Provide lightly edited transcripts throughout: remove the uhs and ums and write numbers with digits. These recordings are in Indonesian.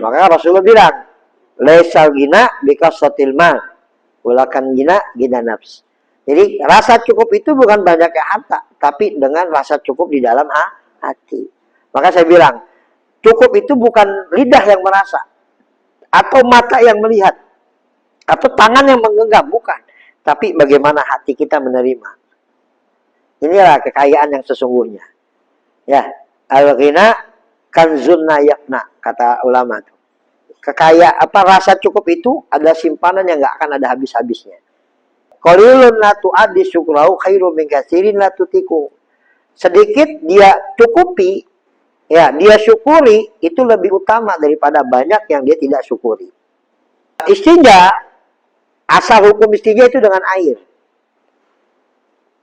Maka Rasulullah bilang, laisal gina bikasatil mal, walakan gina nafs. Jadi rasa cukup itu bukan banyaknya harta, tapi dengan rasa cukup di dalam hati. Maka saya bilang, cukup itu bukan lidah yang merasa, atau mata yang melihat, atau tangan yang menggenggam, bukan. Tapi bagaimana hati kita menerima. Inilah kekayaan yang sesungguhnya. Ya, al-ghina kanzun yakna, kata ulama. Rasa cukup itu adalah simpanan yang nggak akan ada habis-habisnya. Qalilun la tu'addi syukrahu khairum min katsirin la tutiku. Sedikit dia cukupi, ya, dia syukuri itu lebih utama daripada banyak yang dia tidak syukuri. Istinja, asal hukum istinja itu dengan air.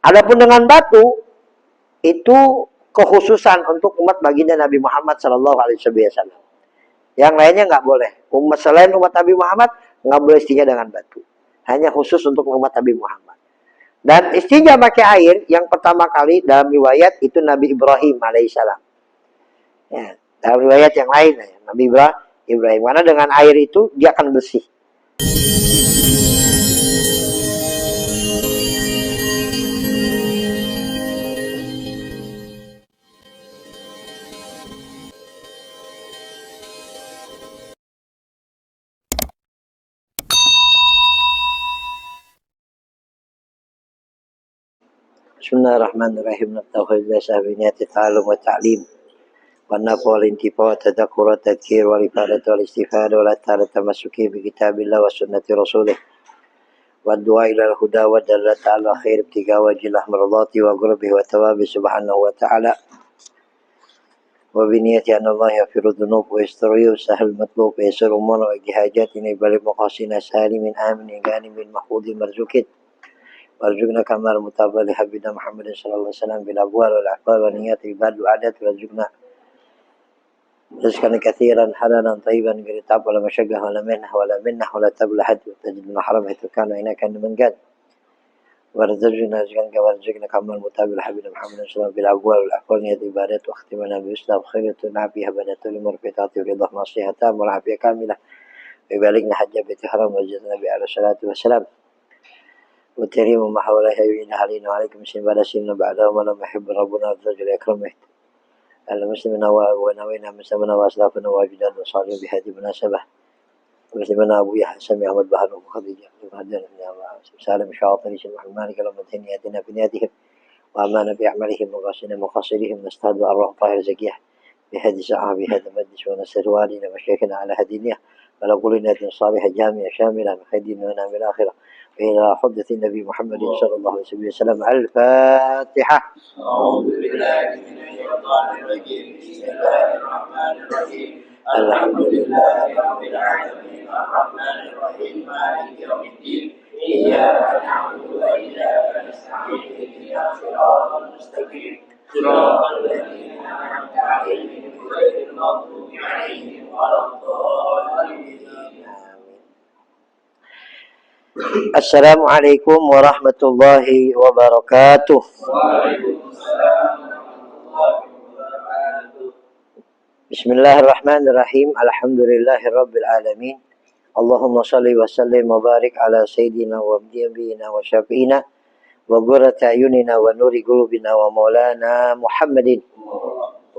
Adapun dengan batu, itu kekhususan untuk umat baginda Nabi Muhammad SAW. Yang lainnya nggak boleh. Selain umat Nabi Muhammad, nggak boleh istinja dengan batu. Hanya khusus untuk umat Nabi Muhammad. Dan istinja pakai air, yang pertama kali dalam riwayat itu Nabi Ibrahim alaihissalam. Ya, dalam riwayat yang lain, ya, Nabi Ibrahim. Karena dengan air itu, dia akan bersih. Bismillahirrahmanirrahim. Tauhid sahabiniyati ta'alum wa ta'lim. Wa nafu wal intifa wa tadakkur wa tadkir wal ifadat wal istifada wa la ta'ala tamasuki bi kitabillah wa sunnati rasulih. Wa du'a ila al-huda wa dalla ta'ala khair ibtiga wa jilah maradati wa gurbihi wa tawabi subhanahu wa ta'ala. Wa biniyati anna Allah yafiru dhunub wa yastariyu sahal matlub wa yasir umana wa jihajatina ibali maqasina salimin amin ingani min mahfudin marzukin. warzuqna kamal mutabah li habibina Muhammadin sallallahu alaihi wasallam bil aqwal wal aqwal wa niyyat ibad wa adat warzuqna rizqan katsiran halalan tayyiban ghairi ta'ab wala masyaqqah wala minnah wala tabla had wa tajidul mahram itu kana inaka min gad warzuqna kamal mutabah li habibina Muhammadin sallallahu bil aqwal wal aqwal niyyat ibadat wa ikhtimana bi islam khairatun nabi habadatu li murfitati ridah nasihatan wa afiyah kamilah wa baligna hajja bi ihram wa jazna bi ala salatu wassalam وتريم ما حوله يعين علينا وعليكم سن بعد سن بعدهم ولم يحب ربنا عز وجل أكرمه المسلمين ونوينا مسلمنا وأسلافنا وأجدادنا وصالحين بهذه المناسبة مسلمنا أبو يحيى سمي أحمد بحر وخديجة وهدنا سالم شاطري سمح المالك لما تهني يدنا بنياتهم وأمانا بأعمالهم مقاصرهم نستهد أرواح طاهر زكية بهذه ساعة بهذا مجلس ونسر والينا وشيخنا على هدينيه ولقول نادي صالحة جامعة شاملة من خير ديننا من الآخرة إلى حدث النبي محمد صلى الله عليه وسلم. الفاتحة. أعوذ بالله من الشيطان الرجيم. بسم الله الرحمن الرحيم. الحمد لله رب العالمين الرحمن الرحيم مالك يوم الدين إياك نعبد وإياك نستعين اهدنا الصراط المستقيم صراط الذين أنعمت عليهم غير المغضوب عليهم ولا الضالين. Assalamualaikum warahmatullahi wabarakatuh. Bismillahirrahmanirrahim. Alhamdulillahirabbil alamin. Allahumma shalli wa sallim wa barik ala sayyidina wa nabiyyina wa syafi'ina wa qurrati ayunina wa nuri qulubina wa maulana Muhammadin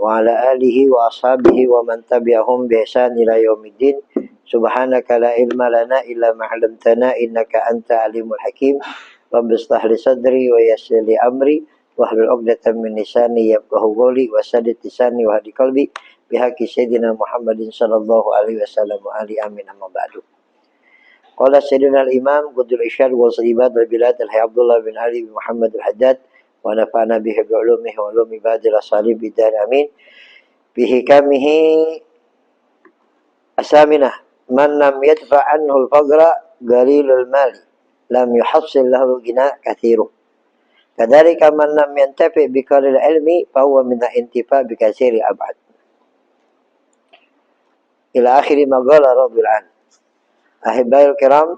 wa ala alihi wa ashabihi wa man tabi'ahum bi ihsan ila yaumiddin. Subhanaka la ilma lana illa ma 'allamtana innaka anta alimul hakim. Rabbi shrah li sadri wa yassir li amri wahlul 'uqdatam min lisani yafqahu qawli wa saddid lisani wa hadi qalbi bihaqqi sayyidina Muhammadin sallallahu alaihi wasallam wa ali amin amma ba'du. Qala sayyidina al-imam qudul isyad wa sahibat al-bilad al-hayy Abdullah bin Ali bin Muhammad al-Haddad wa nafa'ana bihi bi ulumihi wa ulumi badil as-salih bidar amin bihi kamihi asaminah. Man lam yadfa anhu al-faqra qalilul mali lam yuhassil lahu al-ghina kathiru. Kadzalika man lam yantafi bi qalil ilmi fa huwa min al-intifa bi katsiri ab'ad. Ila akhir ma qala Rabbul Alamin. Ahibail kiram,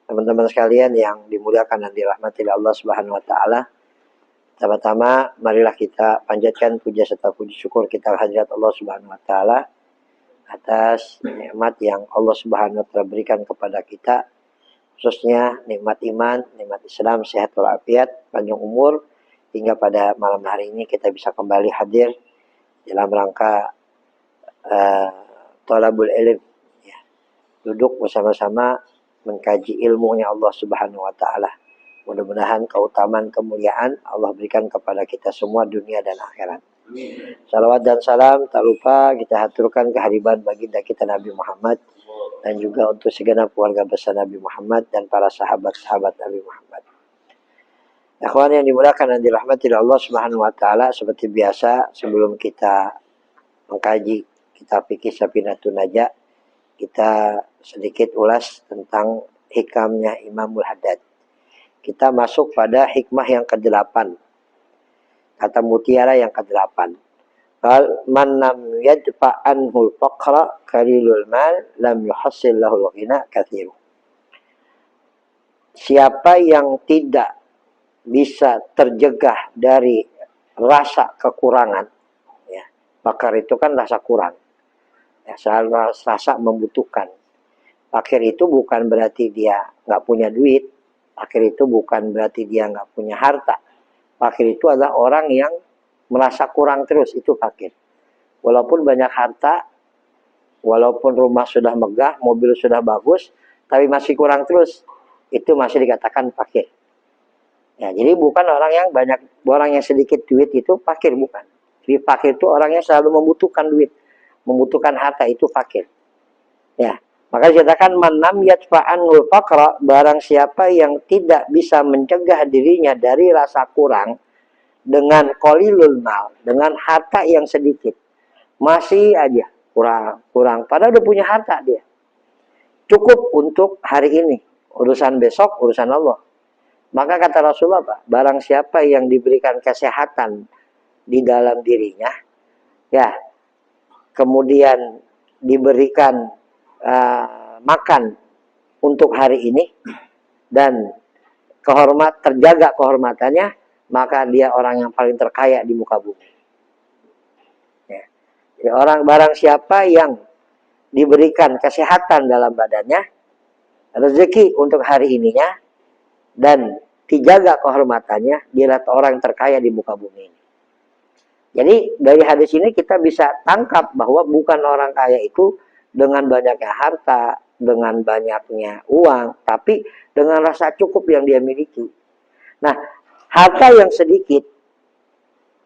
teman-teman sekalian yang dimuliakan dan dirahmati oleh Allah Subhanahu wa taala. Pertama-tama marilah kita panjatkan puja serta puji syukur kita kehadirat Allah Subhanahu wa taala atas nikmat yang Allah Subhanahu wa taala berikan kepada kita, khususnya nikmat iman, nikmat Islam, sehat walafiat, panjang umur, hingga pada malam hari ini kita bisa kembali hadir dalam rangka thalabul ilm, ya. Duduk bersama-sama mengkaji ilmunya Allah Subhanahu wa taala. Mudah-mudahan keutamaan kemuliaan Allah berikan kepada kita semua dunia dan akhirat. Salawat dan salam tak lupa kita haturkan kehadiran baginda kita Nabi Muhammad, dan juga untuk segenap keluarga besar Nabi Muhammad dan para sahabat-sahabat Nabi Muhammad. Ikhwan yang dimuliakan dan dirahmati Allah Subhanahu wa taala, seperti biasa sebelum kita mengkaji kitab fikih Safinatun Najah, kita sedikit ulas tentang hikamnya Imamul Haddad. Kita masuk pada hikmah yang ke-8. Kata mutiara yang ke-8. Man lam yadfa anhul faqra qalilul mal lam yuhassil lahul ghina katsiru. Siapa yang tidak bisa terjegah dari rasa kekurangan, ya, fakir itu kan rasa kurang, ya, selalu rasa membutuhkan. Fakir itu bukan berarti dia nggak punya duit. Fakir itu bukan berarti dia nggak punya harta. Fakir itu adalah orang yang merasa kurang terus, itu fakir. Walaupun banyak harta, walaupun rumah sudah megah, mobil sudah bagus, tapi masih kurang terus, itu masih dikatakan fakir. Ya, jadi bukan orang yang sedikit duit itu fakir, bukan. Jadi fakir itu orang yang selalu membutuhkan duit, membutuhkan harta, itu fakir. Ya. Maka dikatakan man lam yadfa'anul faqra, barang siapa yang tidak bisa mencegah dirinya dari rasa kurang dengan qalilul mal, dengan harta yang sedikit. Masih aja kurang. Padahal udah punya harta dia. Cukup untuk hari ini. Urusan besok, urusan Allah. Maka kata Rasulullah, Pak, barang siapa yang diberikan kesehatan di dalam dirinya, ya, kemudian diberikan makan untuk hari ini dan terjaga kehormatannya, maka dia orang yang paling terkaya di muka bumi. Ya. Jadi barang siapa yang diberikan kesehatan dalam badannya, rezeki untuk hari ininya, dan dijaga kehormatannya, dia adalah orang terkaya di muka bumi ini. Jadi dari hadis ini kita bisa tangkap bahwa bukan orang kaya itu dengan banyaknya harta, dengan banyaknya uang, tapi dengan rasa cukup yang dia miliki. Nah, harta yang sedikit,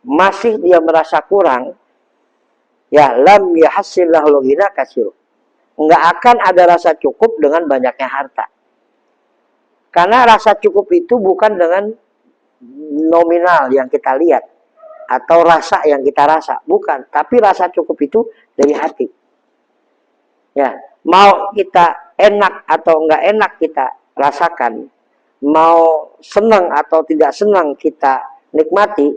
masih dia merasa kurang, ya lam yahassil lahul ghina katsir. Enggak akan ada rasa cukup dengan banyaknya harta. Karena rasa cukup itu bukan dengan nominal yang kita lihat atau rasa yang kita rasa, bukan. Tapi rasa cukup itu dari hati. Ya, mau kita enak atau enggak enak kita rasakan, mau senang atau tidak senang kita nikmati,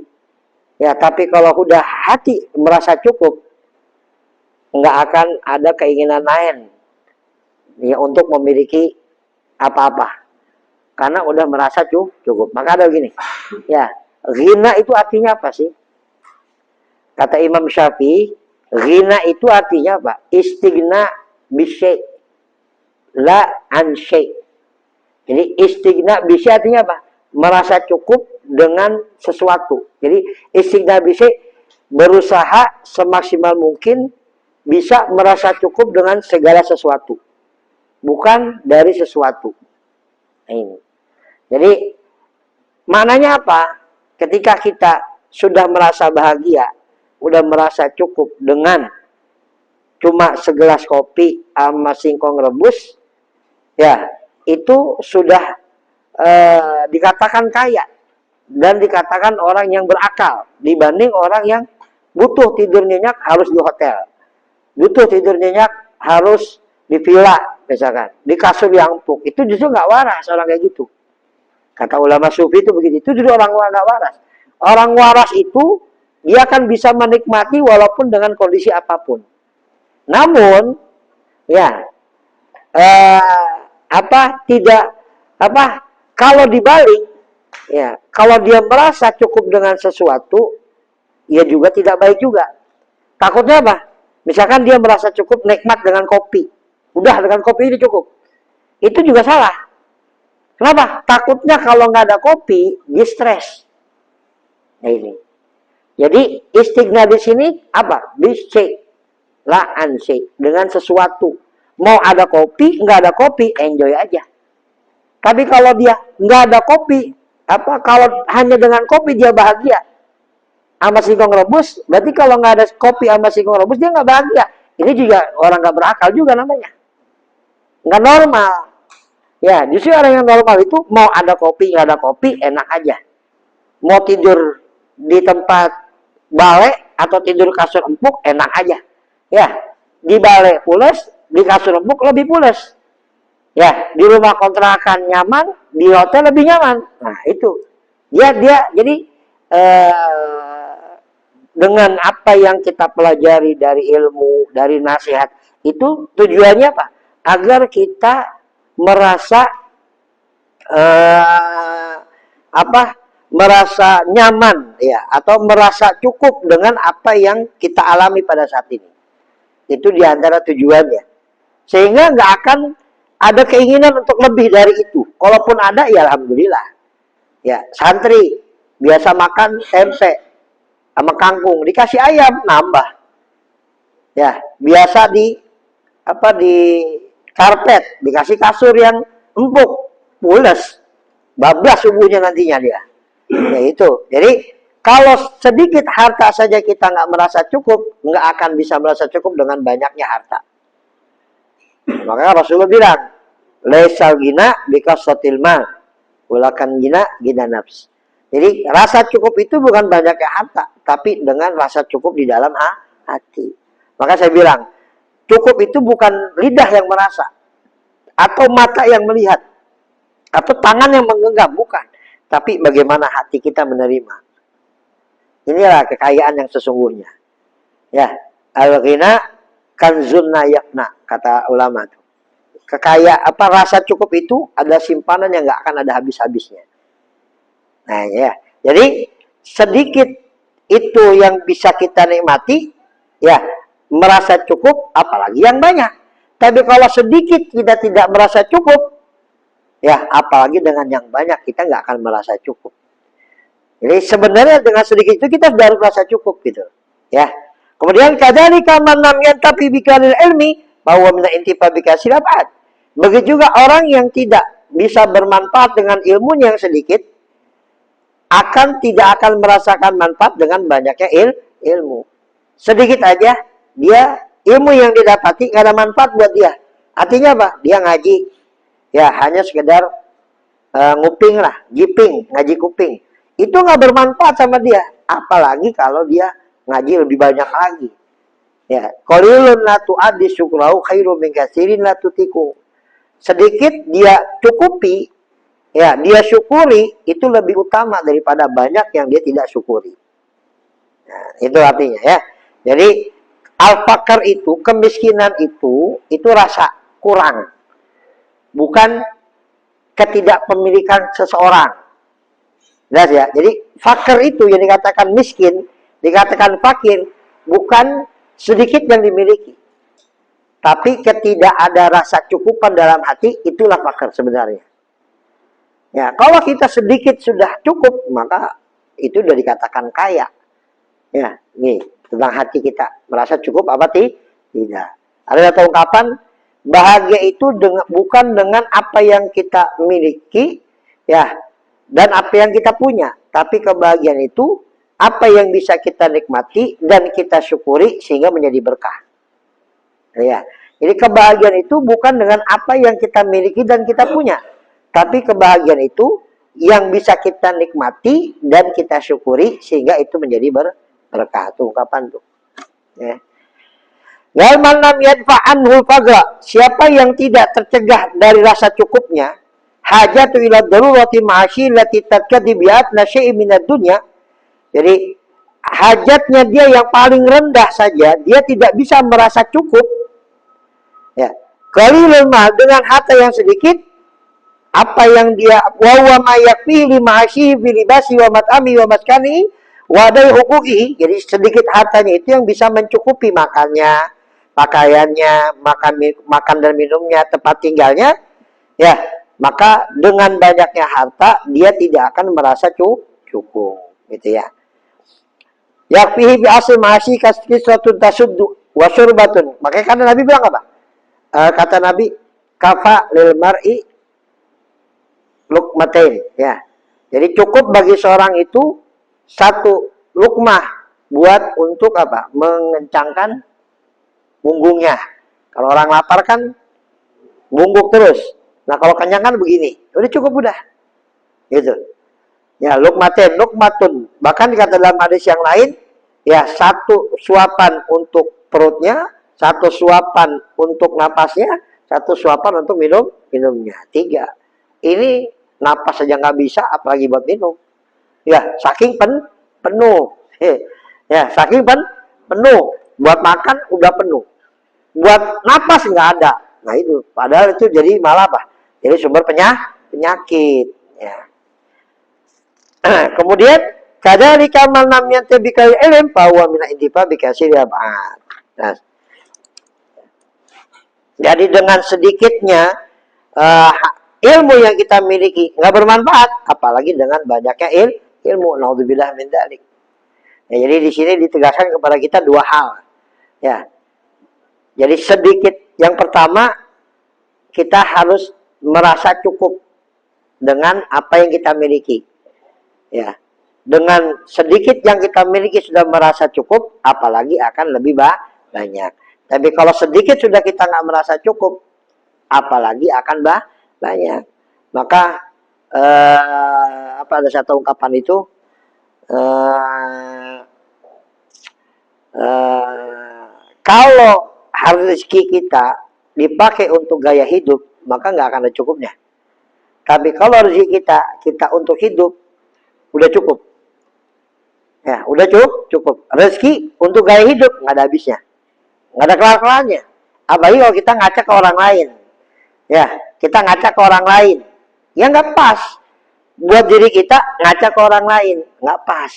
ya, tapi kalau udah hati merasa cukup, enggak akan ada keinginan lain, ya, untuk memiliki apa-apa, karena udah merasa cukup. Maka ada begini, ya, ghina itu artinya apa sih? Kata Imam Syafi'i, ghina itu artinya apa? Istighna bisyai la an syai. Jadi istighna bisyai artinya apa? Merasa cukup dengan sesuatu. Jadi istighna bisyai, berusaha semaksimal mungkin bisa merasa cukup dengan segala sesuatu, bukan dari sesuatu. Nah, ini. Jadi maknanya apa? Ketika kita sudah merasa bahagia, udah merasa cukup dengan cuma segelas kopi sama singkong rebus, ya, itu sudah dikatakan kaya dan dikatakan orang yang berakal dibanding orang yang butuh tidur nyenyak harus di hotel, butuh tidur nyenyak harus di villa, misalkan di kasur yang empuk. Itu justru nggak waras orang kayak gitu. Kata ulama sufi itu begitu. Itu justru orang nggak waras. Orang waras itu dia akan bisa menikmati walaupun dengan kondisi apapun. Namun, ya, kalau dibalik, ya, kalau dia merasa cukup dengan sesuatu, ya juga tidak baik juga. Takutnya apa? Misalkan dia merasa cukup nikmat dengan kopi. Udah dengan kopi ini cukup. Itu juga salah. Kenapa? Takutnya kalau nggak ada kopi, dia stres. Nah ini. Jadi istighna di sini apa? Bisik. La ansi. Dengan sesuatu. Mau ada kopi, nggak ada kopi, enjoy aja. Tapi kalau dia nggak ada kopi, kalau hanya dengan kopi dia bahagia. Sama singkong rebus, berarti kalau nggak ada kopi sama singkong rebus dia nggak bahagia. Ini juga orang nggak berakal juga namanya, nggak normal. Ya, justru orang yang normal itu mau ada kopi nggak ada kopi enak aja. Mau tidur di tempat balai atau tidur kasur empuk enak aja. Ya, di balai pules, di kasur empuk lebih pules. Ya, di rumah kontrakan nyaman, di hotel lebih nyaman. Nah itu, jadi dengan apa yang kita pelajari dari ilmu, dari nasihat, itu tujuannya apa? Agar kita merasa merasa nyaman ya, atau merasa cukup dengan apa yang kita alami pada saat ini. Itu diantara tujuannya. Sehingga nggak akan ada keinginan untuk lebih dari itu. Kalaupun ada, ya alhamdulillah. Ya, santri biasa makan tempe sama kangkung, dikasih ayam nambah. Ya, biasa di karpet, dikasih kasur yang empuk, pules, bablas subuhnya nantinya dia. Ya itu. Jadi kalau sedikit harta saja kita nggak merasa cukup, nggak akan bisa merasa cukup dengan banyaknya harta. Maka Rasulullah bilang, laisal gina bikasratil mal, walakan gina nafs. Jadi rasa cukup itu bukan banyaknya harta, tapi dengan rasa cukup di dalam hati. Maka saya bilang, cukup itu bukan lidah yang merasa, atau mata yang melihat, atau tangan yang menggenggam, bukan. Tapi bagaimana hati kita menerima. Inilah kekayaan yang sesungguhnya. Ya, al-ghina kanzun yafna, kata ulama itu. Rasa cukup itu ada simpanan yang nggak akan ada habis-habisnya. Nah ya, jadi sedikit itu yang bisa kita nikmati, ya merasa cukup, apalagi yang banyak. Tapi kalau sedikit kita tidak merasa cukup, ya apalagi dengan yang banyak kita nggak akan merasa cukup. Jadi sebenarnya dengan sedikit itu kita baru merasa cukup gitu, ya. Kemudian kadzalika man lam yantafi bikalil ilmi bahwa min intifa bikasir abad. Begitu juga orang yang tidak bisa bermanfaat dengan ilmunya yang sedikit, tidak akan merasakan manfaat dengan banyaknya ilmu. Sedikit aja, ilmu yang didapati nggak ada manfaat buat dia. Artinya apa? Dia ngaji, ya hanya sekedar nguping lah, jiping, ngaji kuping. Itu nggak bermanfaat sama dia. Apalagi kalau dia ngaji lebih banyak lagi. Ya, qalilun la tu'addi syukrahu khairum min katsirin la tutiku. Sedikit dia cukupi, ya, dia syukuri, itu lebih utama daripada banyak yang dia tidak syukuri. Nah, itu artinya ya. Jadi al-fakar itu, kemiskinan itu rasa kurang. Bukan ketidakpemilikan seseorang. Jelas ya. Jadi fakir itu yang dikatakan miskin, dikatakan fakir, bukan sedikit yang dimiliki. Tapi ketidak ada rasa cukupan dalam hati, itulah fakir sebenarnya. Ya, kalau kita sedikit sudah cukup, maka itu sudah dikatakan kaya. Ya, nih tentang hati kita merasa cukup apa tidak. Ada satu ungkapan, bahagia itu bukan dengan apa yang kita miliki, ya, dan apa yang kita punya, tapi kebahagiaan itu apa yang bisa kita nikmati dan kita syukuri sehingga menjadi berkah. Ya, jadi kebahagiaan itu bukan dengan apa yang kita miliki dan kita punya, tapi kebahagiaan itu yang bisa kita nikmati dan kita syukuri sehingga itu menjadi berkah. Tuh ungkapan tuh. Ya. Wal man lam yadfa'anhu fagra, siapa yang tidak tercegah dari rasa cukupnya, hajatu ila darurati ma'ashi lati takadi bi'atna syai'in minad dunya. Jadi hajatnya dia yang paling rendah saja, dia tidak bisa merasa cukup. Ya, qalilul mal, dengan harta yang sedikit, apa yang dia wa ma yakfi li ma'ashi fi libasi wa mat'ami wa maskani wa dai huquqi. Jadi sedikit hartanya itu yang bisa mencukupi makannya, pakaiannya, makan dan minumnya, tempat tinggalnya, ya, maka dengan banyaknya harta dia tidak akan merasa cukup, gitu ya. Yakfihi bi asli mahasi kasih suatu tasuddu wa syurbatun. Makanya kata Nabi bilang apa? Kata Nabi, kafa lil mar'i lukmatain, ya. Jadi cukup bagi seorang itu satu lukmah buat untuk apa? Mengencangkan punggungnya. Kalau orang lapar kan bungguk terus. Nah kalau kenyang kan begini, udah cukup udah, gitu. Ya lukmatain, lukmatun. Bahkan dikata dalam hadis yang lain, ya satu suapan untuk perutnya, satu suapan untuk napasnya, satu suapan untuk minumnya. 3. Ini napas saja nggak bisa, apalagi buat minum. Ya saking penuh. Ya saking penuh. Buat makan udah penuh. Buat napas nggak ada. Nah itu, padahal itu jadi malah apa? Jadi sumber penyakit. Ya. Kemudian kadzalika man lam yantabikal ilm fa huwa min intifa bi kasiri ab'ad. Nah, jadi dengan sedikitnya ilmu yang kita miliki nggak bermanfaat, apalagi dengan banyaknya ilmu. Naudzubillah min dzalik. Ya, jadi di sini ditegaskan kepada kita dua hal. Ya. Jadi sedikit, yang pertama kita harus merasa cukup dengan apa yang kita miliki. Ya, dengan sedikit yang kita miliki sudah merasa cukup, apalagi akan lebih banyak. Tapi kalau sedikit sudah kita nggak merasa cukup, apalagi akan banyak. Maka ada satu ungkapan itu, kalau rezeki kita dipakai untuk gaya hidup, maka nggak akan ada cukupnya. Tapi kalau rezeki kita untuk hidup, udah cukup. Ya, udah cukup. Rezeki untuk gaya hidup nggak ada habisnya, nggak ada kelar-kelarnya. Apalagi kalau kita ngaca ke orang lain, ya kita ngaca ke orang lain, ya nggak pas. Buat diri kita ngaca ke orang lain nggak pas.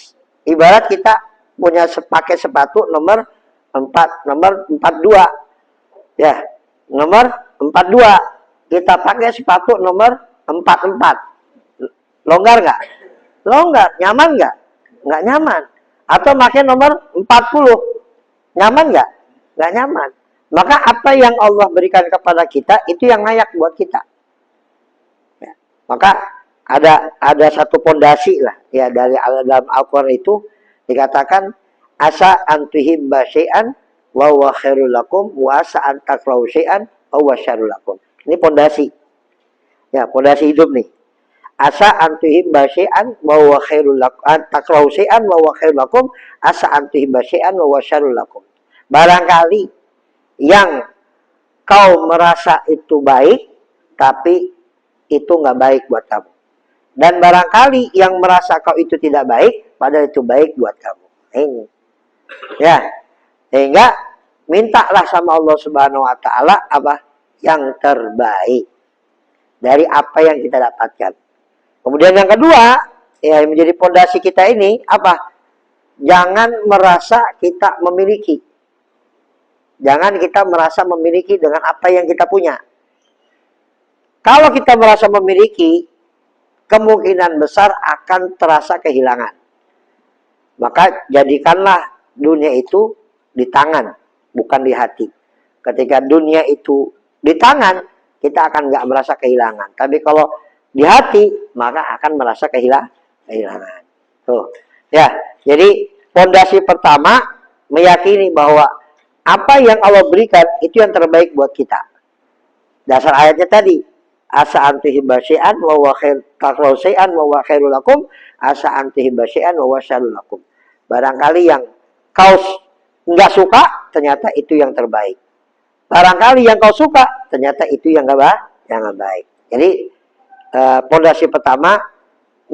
Ibarat kita punya pakai sepatu nomor 42, ya nomor 42, kita pakai sepatu nomor 44, longgar nggak? Longgar. Nyaman nggak? Nggak nyaman. Atau pakai nomor 40, nyaman nggak? Nggak nyaman. Maka apa yang Allah berikan kepada kita itu yang layak buat kita. Ya. Maka ada satu pondasi lah, ya, dari dalam Al-Quran itu dikatakan asa antuhibba syai'an wa huwa khairul lakum wa asa antakrahu syai'an wa huwa syarrul lakum. Ini pondasi. Ya, pondasi hidup nih. Asa antuhibba syai'an wa huwa khairul lakum, antakrahu syai'an wa huwa khairul lakum, asa antuhibba syai'an wa huwa syarrul lakum. Barangkali yang kau merasa itu baik, tapi itu nggak baik buat kamu. Dan barangkali yang merasa kau itu tidak baik, padahal itu baik buat kamu. Ini, ya, sehingga mintalah sama Allah Subhanahu Wa Taala apa yang terbaik dari apa yang kita dapatkan. Kemudian yang kedua, ya, yang menjadi pondasi kita ini apa? Jangan merasa kita memiliki. Jangan kita merasa memiliki dengan apa yang kita punya. Kalau kita merasa memiliki, kemungkinan besar akan terasa kehilangan. Maka jadikanlah dunia itu di tangan, bukan di hati. Ketika dunia itu di tangan, kita akan nggak merasa kehilangan. Tapi kalau di hati, maka akan merasa kehilangan. Tuh, ya. Jadi pondasi pertama meyakini bahwa apa yang Allah berikan itu yang terbaik buat kita. Dasar ayatnya tadi, asa antihibba syai'an wa huwa khairul syai'an wa huwa khairul lakum, asa antihibba syai'an wa huwa syarrul lakum. Barangkali yang kau nggak suka, ternyata itu yang terbaik. Barangkali yang kau suka, ternyata itu yang nggak baik. Jadi pondasi pertama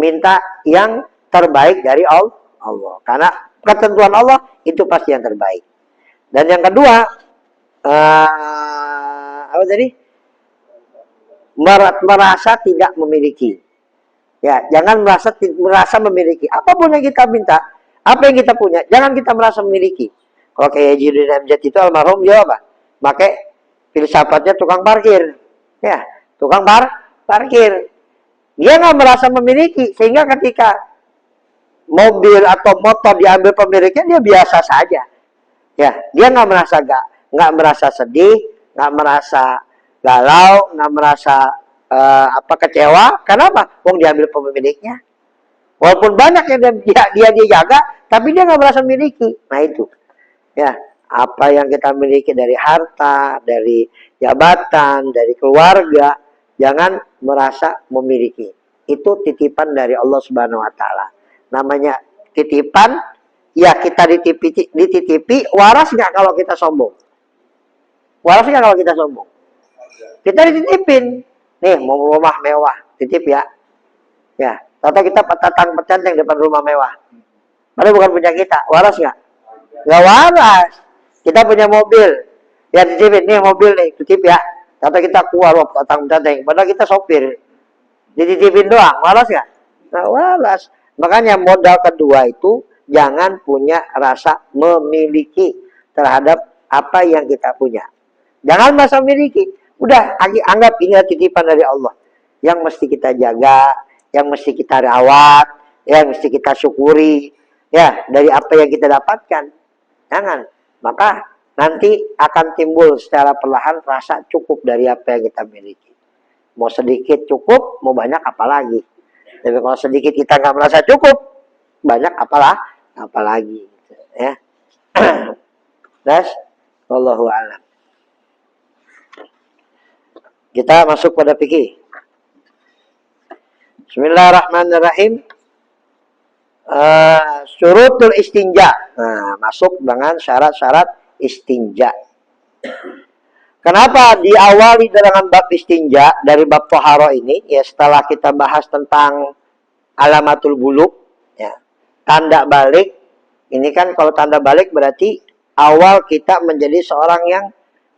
minta yang terbaik dari Allah, karena ketentuan Allah itu pasti yang terbaik. Dan yang kedua, apa tadi? Merasa tidak memiliki. Ya, jangan merasa memiliki. Apapun yang kita minta, apa yang kita punya, jangan kita merasa memiliki. Kalau kayak Jibril Amjad itu almarhum, dia apa? pakai filsafatnya tukang parkir. Ya, tukang parkir. Dia nggak merasa memiliki, sehingga ketika mobil atau motor diambil pemiliknya, dia biasa saja. Ya, dia nggak merasa sedih, nggak merasa galau, nggak merasa kecewa. Kenapa? Wong diambil pemiliknya. Walaupun banyak yang dia jaga, tapi dia nggak merasa memiliki. Nah itu, ya, apa yang kita miliki dari harta, dari jabatan, dari keluarga, jangan merasa memiliki. Itu titipan dari Allah Subhanahu Wa Taala. Namanya titipan, ya kita dititipi. Waras nggak kalau kita sombong? Waras nggak kalau kita sombong? Kita dititipin. Nih, mau rumah mewah, titip ya. Ya, atau kita petatang petenteng depan rumah mewah. Padahal bukan punya kita. Waras nggak? Nggak waras. Kita punya mobil. Ya titipin, nih mobil nih, titip ya. Atau kita keluar petatang petenteng. Padahal kita sopir. Dititipin doang. Waras nggak? Nggak waras. Makanya modal kedua itu jangan punya rasa memiliki terhadap apa yang kita punya. Jangan merasa memiliki. Udah, anggap ini titipan dari Allah. Yang mesti kita jaga, yang mesti kita rawat, yang mesti kita syukuri. Ya, dari apa yang kita dapatkan. Jangan. Maka nanti akan timbul secara perlahan rasa cukup dari apa yang kita miliki. Mau sedikit cukup, mau banyak apalagi. Tapi kalau sedikit kita nggak merasa cukup, banyak apalagi. Ya. Das, wallahu a'lam. Kita masuk pada fikih. Bismillahirrahmanirrahim. Syurutul istinja. Nah, masuk dengan syarat-syarat istinja. Kenapa diawali dengan bab istinja dari bab toharo ini? Ya, setelah kita bahas tentang alamatul buluk, ya, tanda balik. Ini kan kalau tanda balik berarti awal kita menjadi seorang yang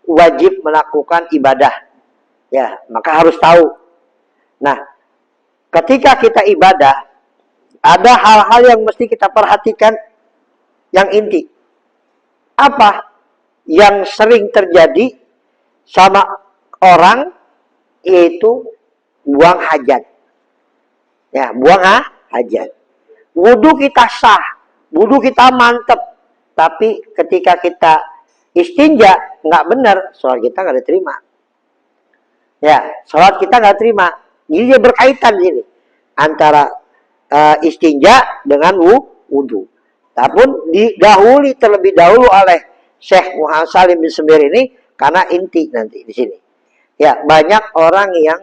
wajib melakukan ibadah. Ya, maka harus tahu. Nah, ketika kita ibadah, ada hal-hal yang mesti kita perhatikan yang inti. Apa yang sering terjadi sama orang, yaitu buang hajat. Ya, buang hajat. Wudu kita sah, wudu kita mantep. Tapi ketika kita istinja nggak benar, sholat kita nggak diterima. Ya, sholat kita nggak terima. Jadi dia berkaitan sini antara istinja dengan wudu. Tapi didahului terlebih dahulu oleh Syekh Muhammad Salim bin Semir ini karena inti nanti di sini. Ya, banyak orang yang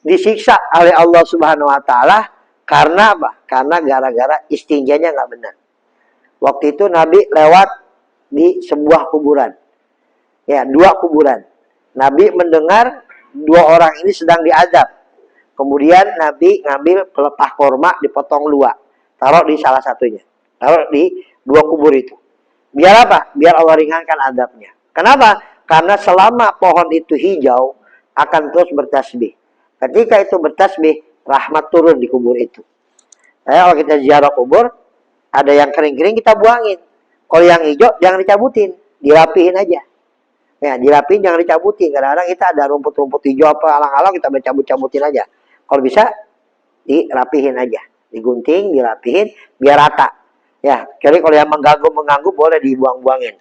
disiksa oleh Allah Subhanahu Wa Taala karena apa? Karena gara-gara istinjanya nggak benar. Waktu itu Nabi lewat di sebuah kuburan. Ya, 2 kuburan. Nabi mendengar 2 orang ini sedang diazab. Kemudian Nabi ngambil pelepah korma, dipotong 2. Taruh di salah satunya. Taruh di 2 kubur itu. Biar apa? Biar Allah ringankan azabnya. Kenapa? Karena selama pohon itu hijau, akan terus bertasbih. Ketika itu bertasbih, rahmat turun di kubur itu. Kalau kita ziarah kubur, ada yang kering-kering kita buangin. Kalau yang hijau, jangan dicabutin. Dirapihin aja. Ya, dirapihin jangan dicabutin. Kadang-kadang kita ada rumput-rumput hijau apa alang-alang kita cabut-cabutin aja. Kalau bisa dirapihin aja, digunting, dirapihin biar rata. Ya, kecuali kalau yang mengganggu boleh dibuang-buangin.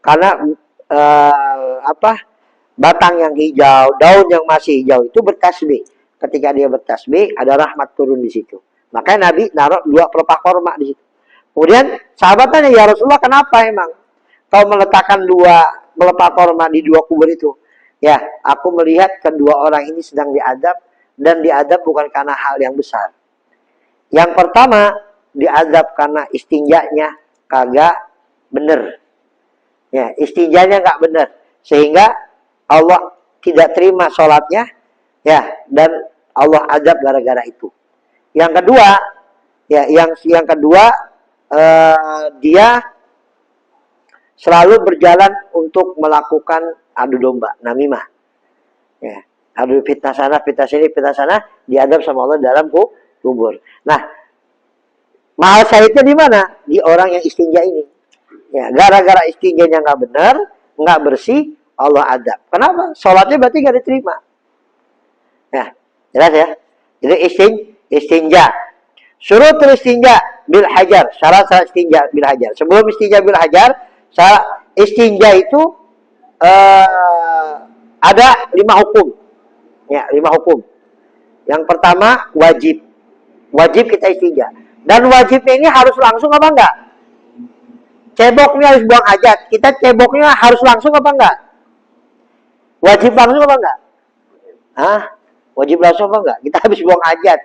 Karena batang yang hijau, daun yang masih hijau itu bertasbih. Ketika dia bertasbih, ada rahmat turun di situ. Makanya Nabi naruh 2 pelepah korma di situ. Kemudian sahabatnya, ya Rasulullah, kenapa emang kau meletakkan 2 pelepah korma di 2 kubur itu? Ya, aku melihat kedua orang ini sedang diadab, dan diadab bukan karena hal yang besar. Yang pertama, diadab karena istinjanya kagak bener. Ya, istinjanya nggak bener, sehingga Allah tidak terima sholatnya, ya, dan Allah adab gara-gara itu. Yang kedua, ya, yang kedua dia selalu berjalan untuk melakukan adu domba, namimah. Ya, adu fitnah sana, fitnah sini, fitnah sana, diadab sama Allah dalam kubur. Nah, mahal syahidnya di mana? Di orang yang istinja ini. Ya, gara-gara istinjanya nggak benar, nggak bersih, Allah adab. Kenapa? Sholatnya berarti nggak diterima. Nah, jelas ya. Jadi istinja. Suruh istinja bil hajar. Syarat istinja bil hajar. Sebelum istinja bil hajar, istinja itu ada 5 hukum. Ya, 5 hukum. Yang pertama wajib. Wajib kita istinja. Dan wajibnya ini harus langsung apa enggak? Ceboknya harus buang hajat. Kita ceboknya harus langsung apa enggak? Wajib langsung apa enggak? Hah? Wajib langsung apa enggak? Kita habis buang hajat.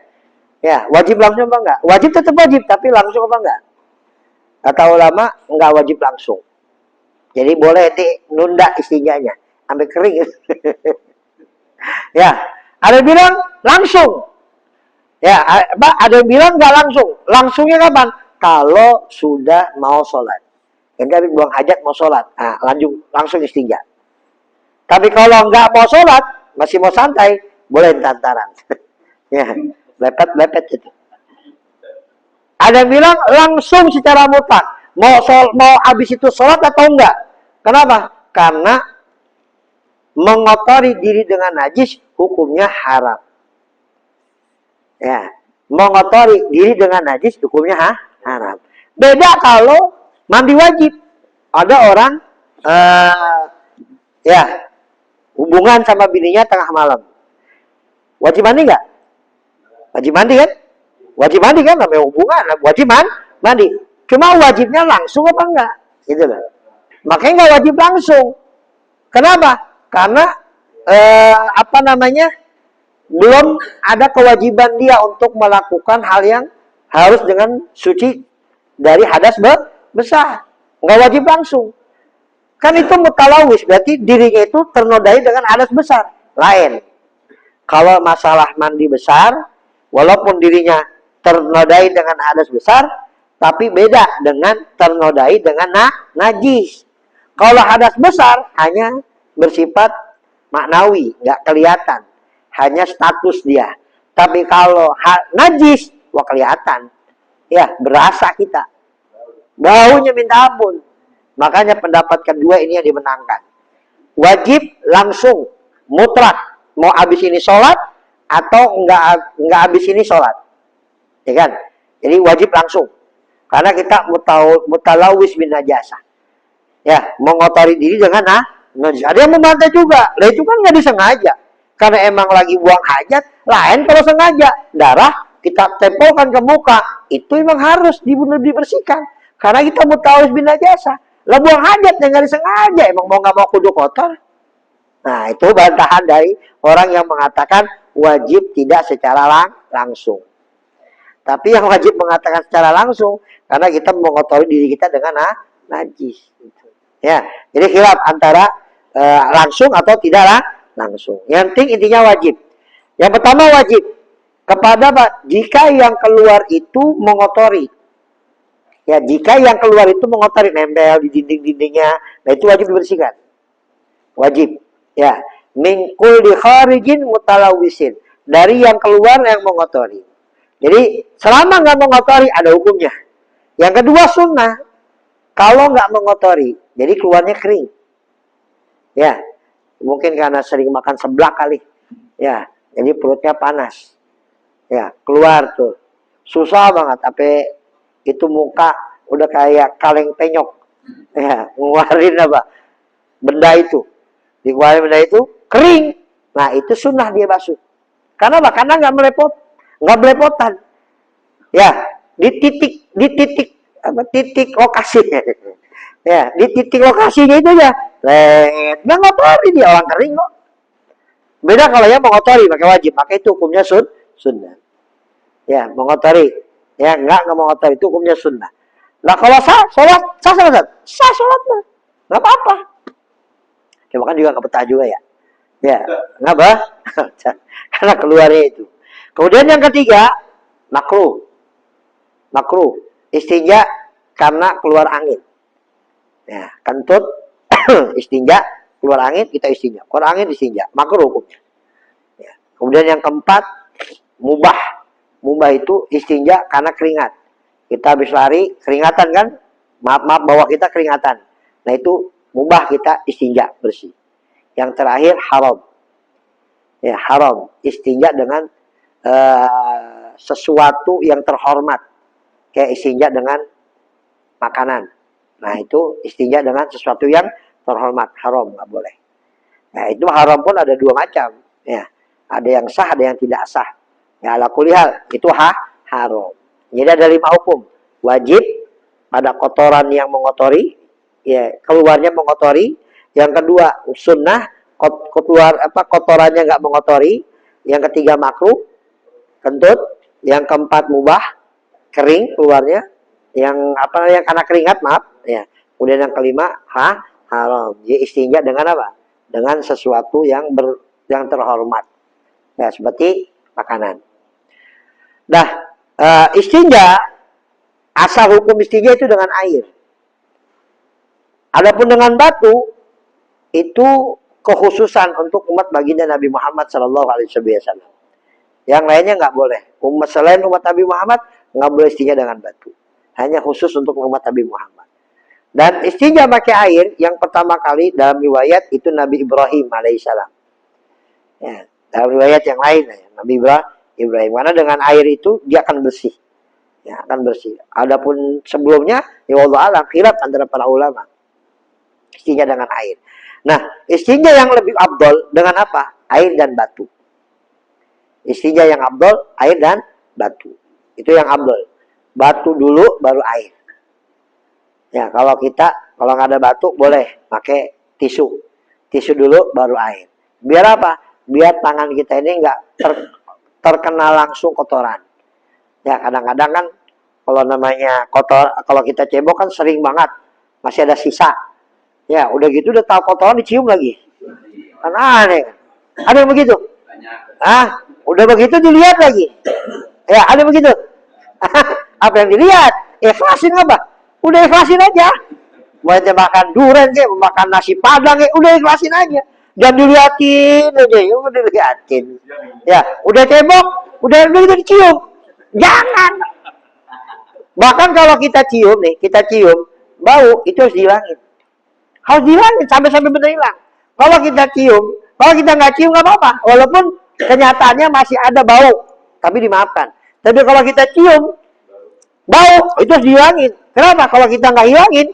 Ya, wajib langsung apa enggak? Wajib tetap wajib, tapi langsung apa enggak? Kata ulama, enggak wajib langsung. Jadi boleh nunda istinjanya sampai kering. Ya, ada yang bilang langsung. Ya, ada yang bilang enggak langsung. Langsungnya kapan? Kalau sudah mau sholat. Yang habis buang hajat mau sholat. Nah, langsung istinja. Tapi kalau enggak mau sholat, masih mau santai, boleh tantaran. Ya, lepet itu. Ada yang bilang langsung secara mutlak. Mau habis itu sholat atau enggak? Kenapa? Karena mengotori diri dengan najis hukumnya haram. Ya, mengotori diri dengan najis hukumnya haram. Beda kalau mandi wajib. Ada orang ya hubungan sama bininya tengah malam. Wajib mandi nggak? Wajib mandi kan? Wajib mandi kan, namanya hubungan. Wajib mandi. Cuma wajibnya langsung apa enggak? Gitu loh. Makanya nggak wajib langsung. Kenapa? Karena belum ada kewajiban dia untuk melakukan hal yang harus dengan suci dari hadas besar. Nggak wajib langsung. Kan itu mutalawis, berarti dirinya itu ternodai dengan hadas besar. Lain. Kalau masalah mandi besar, walaupun dirinya ternodai dengan hadas besar, tapi beda dengan ternodai dengan najis. Kalau hadas besar hanya bersifat maknawi, nggak kelihatan. Hanya status dia. Tapi kalau najis, wah kelihatan. Ya, berasa kita. Baunya minta ampun. Makanya pendapat kedua ini yang dimenangkan. Wajib langsung, mutlak. Mau habis ini sholat, atau nggak habis ini sholat. Ya kan? Jadi wajib langsung. Karena kita mutalawis bin najasa. Ya, mengotori diri dengan najis. Ada yang membantah juga. Lah itu kan nggak disengaja. Karena emang lagi buang hajat. Lain kalau sengaja. Darah kita tempelkan ke muka. Itu emang harus dibersihkan. Karena kita mutalawis bin najasa. Lah buang hajat yang nggak disengaja. Emang mau nggak mau kudu kotor. Nah itu bantahan dari orang yang mengatakan wajib tidak secara langsung. Tapi yang wajib mengatakan secara langsung. Karena kita mengotori diri kita dengan najis. Ya, jadi khilaf antara langsung atau tidak langsung. Yang penting intinya wajib. Yang pertama wajib kepada jika yang keluar itu mengotori. Ya, jika yang keluar itu mengotori, nempel di dinding-dindingnya, nah itu wajib dibersihkan. Wajib. Ya, mingkul di kharijin mutalawisin, dari yang keluar yang mengotori. Jadi selama nggak mengotori ada hukumnya. Yang kedua sunnah, kalau nggak mengotori, jadi keluarnya kering. Ya, mungkin karena sering makan seblak kali. Ya, jadi perutnya panas. Ya, keluar tuh. Susah banget, tapi itu muka udah kayak kaleng penyok. Ya, ngeluarin apa? Benda itu. Dikeluarin benda itu, kering. Nah, itu sunnah dia basuh. Karena apa? Karena nggak belepotan. Ya, di titik lokasi. Ya, di titik lokasinya itu ya. Nggak ngotori dia, orang kering kok. Beda kalau yang mengotori pakai wajib, maka itu hukumnya sunnah. Ya, mengotori. Ya, nggak mengotori itu hukumnya sunnah. Nah, kalau sholat mah. Nggak apa-apa. Cuma kan juga nggak betah juga ya. Ya, nggak bah. Karena keluarnya itu. Kemudian yang ketiga, makruh. Istinja karena keluar angin. Ya, kentut istinja, keluar angin kita istinja. Keluar angin istinja, makruh hukumnya. Ya. Kemudian yang keempat, mubah. Mubah itu istinja karena keringat. Kita habis lari, keringatan kan? Maaf bawa kita keringatan. Nah itu mubah kita istinja bersih. Yang terakhir haram. Ya, haram istinja dengan sesuatu yang terhormat. Kayak istinja dengan makanan. Nah, itu istinja dengan sesuatu yang terhormat, haram, nggak boleh. Nah, itu haram pun ada dua macam. Ya, ada yang sah, ada yang tidak sah. Ya, ala kulli hal, itu haram. Jadi ada 5 hukum. Wajib pada kotoran yang mengotori, ya, keluarnya mengotori. Yang kedua, sunnah, keluar kotorannya nggak mengotori. Yang ketiga, makruh, kentut. Yang keempat, mubah, kering keluarnya. Yang karena keringat, maaf, ya. Kemudian yang kelima, haram. Jadi istinja dengan apa? Dengan sesuatu yang terhormat. Ya, seperti makanan. Nah, istinja, asal hukum istinja itu dengan air. Adapun dengan batu, itu kekhususan untuk umat baginda Nabi Muhammad SAW. Yang lainnya nggak boleh. Selain umat Nabi Muhammad, nggak boleh istinja dengan batu. Hanya khusus untuk umat Nabi Muhammad. Dan istinja pakai air, yang pertama kali dalam riwayat itu Nabi Ibrahim alaihissalam. Ya, dalam riwayat yang lain, ya, Nabi Ibrahim. Karena dengan air itu dia akan bersih. Ya, akan bersih. Adapun sebelumnya, ya Allah alam, khilaf antara para ulama. Istinja dengan air. Nah, istinja yang lebih afdol dengan apa? Air dan batu. Istinja yang afdol, air dan batu. Itu yang afdol. Batu dulu, baru air. Ya, kalau nggak ada batu, boleh pakai tisu. Tisu dulu, baru air. Biar apa? Biar tangan kita ini nggak terkena langsung kotoran. Ya, kadang-kadang kan kalau namanya kotor, kalau kita cebok kan sering banget masih ada sisa. Ya, udah gitu udah tahu kotoran dicium lagi. Kan aneh. Ada yang begitu? Udah begitu dilihat lagi. Ya, ada begitu. Apa yang dilihat? Ikhlasin apa? Udah ikhlasin aja. Mau makan durian kayak, makan nasi padang kayak, udah ikhlasin aja. Jangan dilihatin aja, udah dilihatin. Ya, udah cebok, udah gitu dicium. Jangan. Bahkan kalau kita cium nih, bau itu harus dihilangin. Harus dihilangin sampai benar hilang. Kalau kita cium, kalau kita nggak cium nggak apa-apa. Walaupun kenyataannya masih ada bau, tapi dimaafkan. Tapi kalau kita cium, bau itu harus dihilangin. Kenapa? Kalau kita nggak hilangin,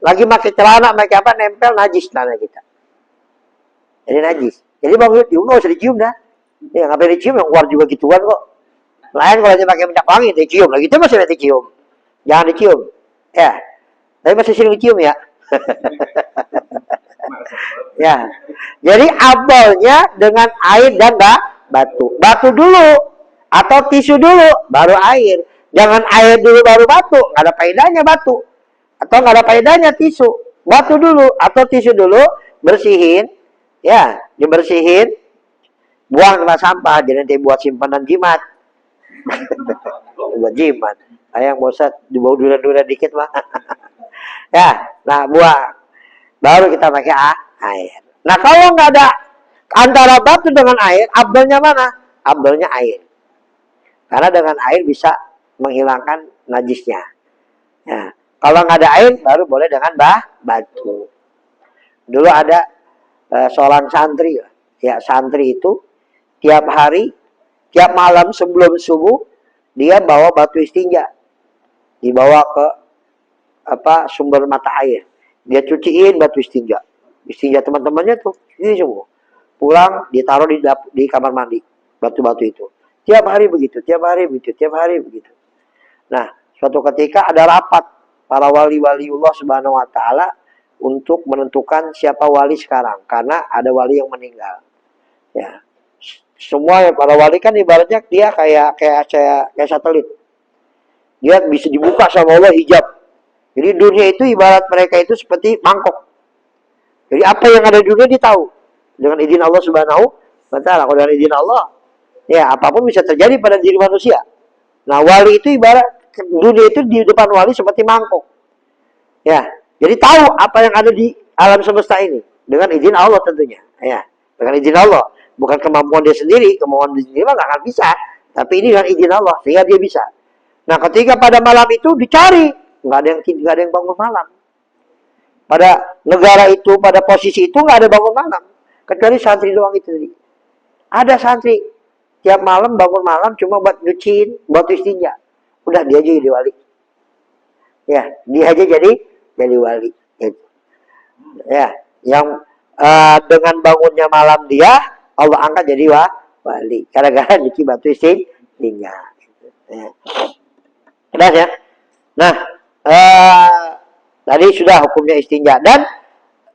lagi pakai celana, pakai apa, nempel najis celana kita. Jadi najis. Jadi bang cium nggak usah dicium dah. Ya ngapain dicium, yang keluar juga gituan kok. Lain kalau dia pakai minyak wangi, dicium lagi itu masih dicium. Jangan dicium. Ya. Tapi masih sering dicium ya. Ya. Jadi abolnya dengan air dan batu. Batu dulu atau tisu dulu baru air. Jangan air dulu baru batu, nggak ada faedahnya batu. Atau nggak ada faedahnya tisu. Batu dulu atau tisu dulu, bersihin. Ya, dibersihin. Buang tempat sampah, jadi nanti buat simpanan jimat. Buat jimat. Ayang bosan dibawa dura-dura dikit mah. Ya, nah buang. Baru kita pakai air. Nah kalau nggak ada antara batu dengan air, abdolnya mana? Abdolnya air. Karena dengan air bisa menghilangkan najisnya. Ya, kalau nggak ada air, baru boleh dengan batu. Dulu ada seorang santri, ya santri itu tiap hari, tiap malam sebelum subuh dia bawa batu istinja, dibawa ke sumber mata air, dia cuciin batu istinja teman-temannya tuh ini semua, pulang ditaruh di kamar mandi batu-batu itu, tiap hari begitu. Nah suatu ketika ada rapat para wali-waliullah subhanahu wa ta'ala untuk menentukan siapa wali sekarang, karena ada wali yang meninggal. Ya, semua para wali kan ibaratnya dia kayak satelit. Dia bisa dibuka sama Allah hijab. Jadi dunia itu ibarat mereka itu seperti mangkok. Jadi apa yang ada di dunia dia tahu dengan izin Allah Subhanahu wa ta'ala. Kalau dengan izin Allah, ya apapun bisa terjadi pada diri manusia. Nah, wali itu ibarat dunia itu di depan wali seperti mangkok. Ya, jadi tahu apa yang ada di alam semesta ini dengan izin Allah tentunya. Ya, dengan izin Allah, bukan kemampuan dia sendiri, kemampuan dia sendiri nggak akan bisa. Tapi ini dengan izin Allah sehingga dia bisa. Nah, ketika pada malam itu dicari, nggak ada yang bangun malam. pada negara itu, pada posisi itu nggak ada bangun malam. Kecuali santri doang itu tadi. Ada santri tiap malam bangun malam cuma buat nyuciin, buat istinja. Udah dia aja jadi wali. Ya, dia aja jadi wali. Gitu. Ya, yang dengan bangunnya malam dia, Allah angkat jadi wali. Gara-gara nyuci batu istinja. Gitu. Ya. Jelas ya. Nah, tadi sudah hukumnya istinja dan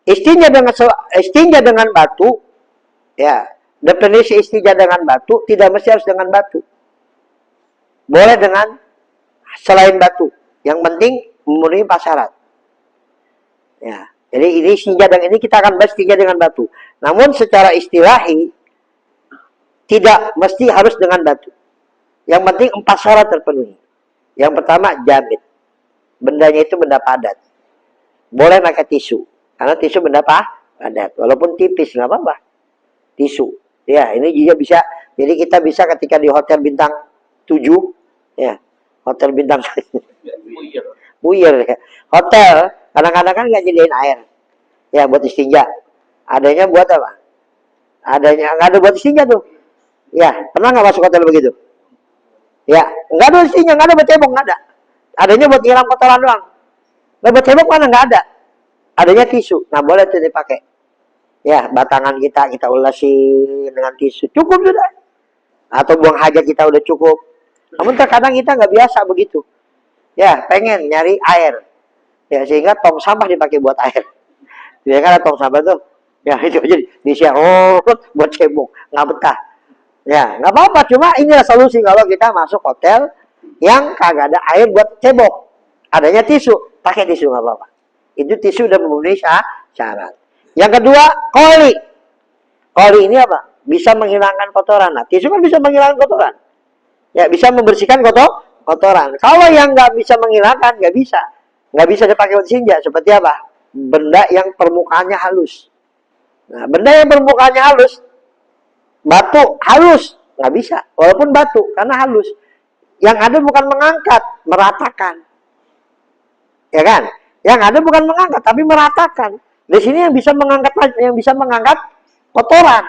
istinja dengan batu, ya definisi istinja dengan batu tidak mesti harus dengan batu, boleh dengan selain batu, yang penting memenuhi 4 syarat. Ya, jadi ini istinja dengan ini kita akan bahas istinja dengan batu. Namun secara istilahi tidak mesti harus dengan batu. Yang penting 4 syarat terpenuhi. Yang pertama jamit, bendanya itu benda padat. Boleh pakai tisu, karena tisu benda padat, walaupun tipis nggak apa-apa. Tisu, ya ini juga bisa. Jadi kita bisa ketika di hotel bintang 7, ya hotel bintang buyer ya. Hotel kadang-kadang kan nggak jadiin air, ya buat istinja. Adanya buat apa? Adanya nggak ada buat istinja tuh. Ya pernah nggak masuk hotel begitu? Ya nggak ada istinja, nggak ada buat cebok, nggak ada. Adanya buat nyiram kotoran doang. Buat cebok mana nggak ada. Adanya tisu. Nah boleh tuh dipakai. Ya batangan kita ulasin dengan tisu. Cukup sudah. Atau buang hajat kita udah cukup. Namun terkadang kita nggak biasa begitu. Ya pengen nyari air. Ya sehingga tong sampah dipakai buat air. Biasanya kan ada tong sampah tuh. Ya itu aja disiarot buat cebok. Nggak betah. Ya nggak apa-apa. Cuma inilah solusi kalau kita masuk hotel yang kagak ada air buat cebok. Adanya tisu. Pakai tisu nggak apa-apa. Itu tisu udah memenuhi syarat. Yang kedua, koli. Koli ini apa? Bisa menghilangkan kotoran. Nah, tisu kan bisa menghilangkan kotoran. Ya, bisa membersihkan kotoran. Kalau yang nggak bisa menghilangkan, nggak bisa. Nggak bisa dipakai buat istinja. Seperti apa? Benda yang permukaannya halus. Nah, benda yang permukaannya halus, batu halus, nggak bisa. Walaupun batu, karena halus. Yang ada bukan mengangkat, meratakan. Ya kan? Yang ada bukan mengangkat tapi meratakan. Di sini yang bisa mengangkat kotoran.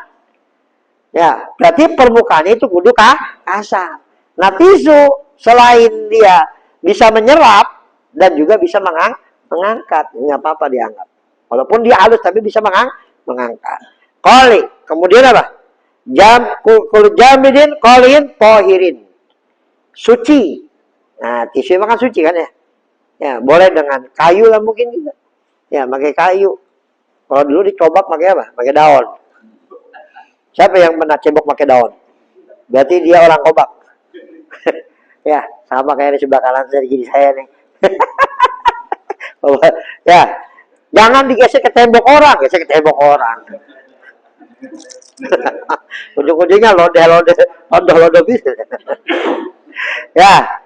Ya, berarti permukaannya itu kudu kasar. Nah, tisu selain dia bisa menyerap dan juga bisa mengangkat, nggak apa-apa dianggap. Walaupun dia halus tapi bisa mengangkat. Koli, kemudian apa? Jamidin, kolin, pohirin. Suci. Nah, tisu makan suci kan ya? Ya, boleh dengan kayu lah mungkin juga. Ya, pakai kayu. Kalau dulu dicobak pakai apa? Pakai daun. Siapa yang pernah cebok pakai daun? Berarti dia orang kobak. Ya, sama kayak di sebelah kanan saya nih. Ya, jangan digesek ke tembok orang, gesek ke tembok orang. Ujung-ujungnya lodeh bisa. Ya.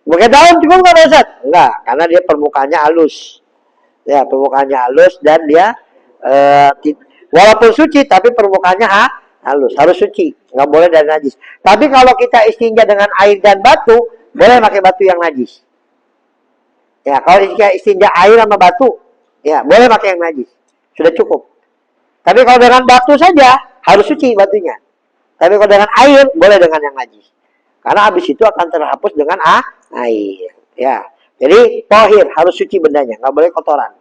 Pakai daun cukup nggak Ustaz? Enggak, karena dia permukaannya halus. Ya, permukaannya halus dan dia walaupun suci tapi permukaannya halus, harus suci, nggak boleh dari najis. Tapi kalau kita istinja dengan air dan batu, boleh pakai batu yang najis. Ya, kalau istinja air sama batu, ya boleh pakai yang najis, sudah cukup. Tapi kalau dengan batu saja harus suci batunya. Tapi kalau dengan air boleh dengan yang najis. Karena habis itu akan terhapus dengan air. Ya, jadi tohir harus suci bendanya, nggak boleh kotoran.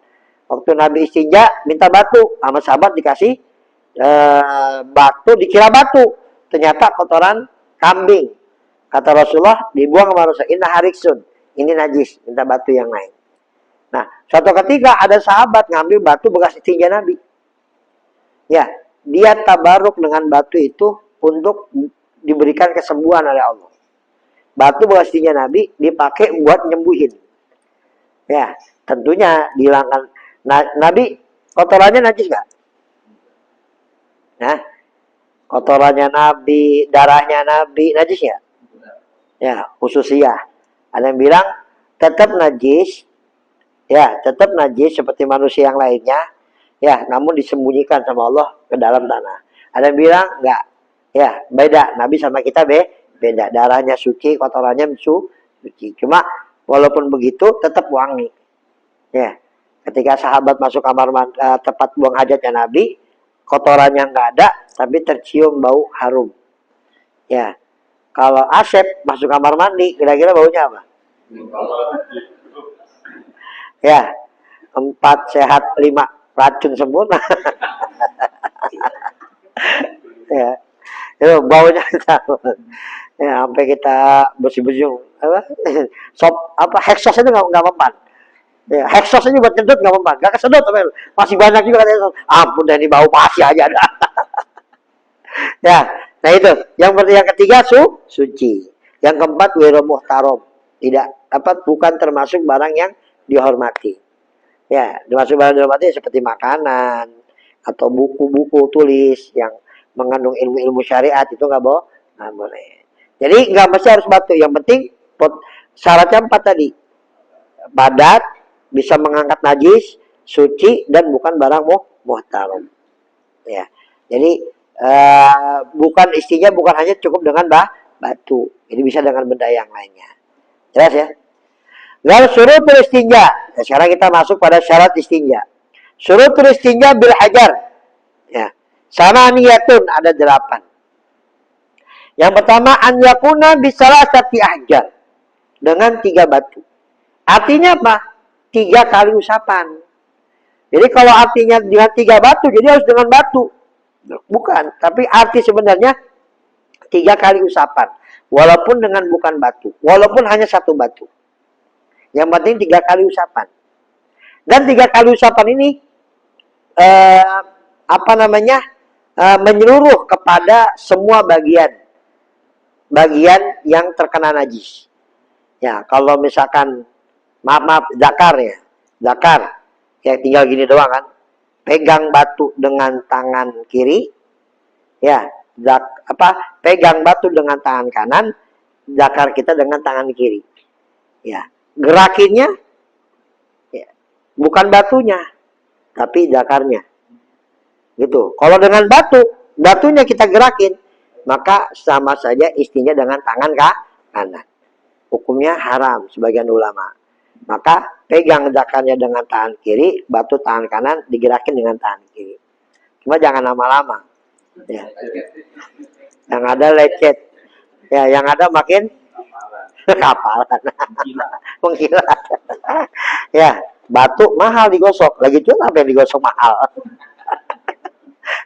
Waktu Nabi istinja minta batu, sama sahabat dikasih batu, dikira batu, ternyata kotoran kambing. Kata Rasulullah dibuang sama Rasulullah. Inna hariksun, ini najis, minta batu yang lain. Nah, suatu ketika ada sahabat ngambil batu bekas istinja Nabi. Ya, dia tabaruk dengan batu itu untuk diberikan kesembuhan oleh Allah. Batu bekas istinja Nabi dipakai buat nyembuhin. Ya, tentunya dihilangkan. Nah, Nabi kotorannya najis nggak? Nah, kotorannya Nabi, darahnya Nabi najis nggak? Ya, khususiyah. Ada yang bilang tetap najis. Ya, tetap najis seperti manusia yang lainnya. Ya, namun disembunyikan sama Allah ke dalam tanah. Ada yang bilang enggak. Ya, beda. Nabi sama kita beda. Darahnya suci, kotorannya suci. Cuma walaupun begitu tetap wangi. Ya. Ketika sahabat masuk kamar mandi, tempat buang hajatnya Nabi, kotorannya nggak ada, tapi tercium bau harum. Ya, kalau Asep masuk kamar mandi, kira-kira baunya apa? Ya, 4 sehat 5 racun sempurna. Ya, itu baunya kita. Ya, sampai kita bersih-bersih apa? Sop apa heksos itu nggak mempan. Ya, heksos aja buat nyedot nggak mempan, nggak kesedot tapi masih banyak juga katanya. Ampun, dan ini bau masih aja ada. Ya, nah itu. Yang ketiga suci. Yang keempat wiro muhtarom. Tidak apa bukan termasuk barang yang dihormati. Ya, termasuk barang dihormati seperti makanan atau buku-buku tulis yang mengandung ilmu-ilmu syariat itu nggak boleh. Jadi nggak mesti harus batu. Yang penting syaratnya 4 tadi. Padat, bisa mengangkat najis, suci dan bukan barang muhtaram. Ya. Jadi bukan istinya bukan hanya cukup dengan batu. Ini bisa dengan benda yang lainnya. Jelas ya? Lalu syurutul istinja. Nah, sekarang kita masuk pada syarat istinja. Syurutul istinja bil hajar. Ya. Samaniyatun ada 8. Yang pertama an yakuna bisalasati ahjar. Dengan 3 batu. Artinya apa? 3 kali usapan. Jadi kalau artinya dengan 3 batu, jadi harus dengan batu. Bukan, tapi arti sebenarnya 3 kali usapan. Walaupun dengan bukan batu. Walaupun hanya 1 batu. Yang penting 3 kali usapan. Dan 3 kali usapan ini menyeluruh kepada semua bagian yang terkena najis. Ya, kalau misalkan maaf zakar ya. Zakar ya tinggal gini doang kan. Pegang batu dengan tangan kiri. Ya, pegang batu dengan tangan kanan, zakar kita dengan tangan kiri. Ya, gerakinnya ya, bukan batunya, tapi zakarnya. Gitu. Kalau dengan batunya kita gerakin, maka sama saja istinya dengan tangan kanan. Hukumnya haram sebagian ulama. Maka pegang zakarnya dengan tangan kiri, batu tangan kanan digerakin dengan tangan kiri. Cuma jangan lama-lama. Ya. Yang ada lecet. Ya, yang ada makin kapalan. Mengkilat. Ya, batu mahal digosok. Lagi itu apa yang digosok mahal?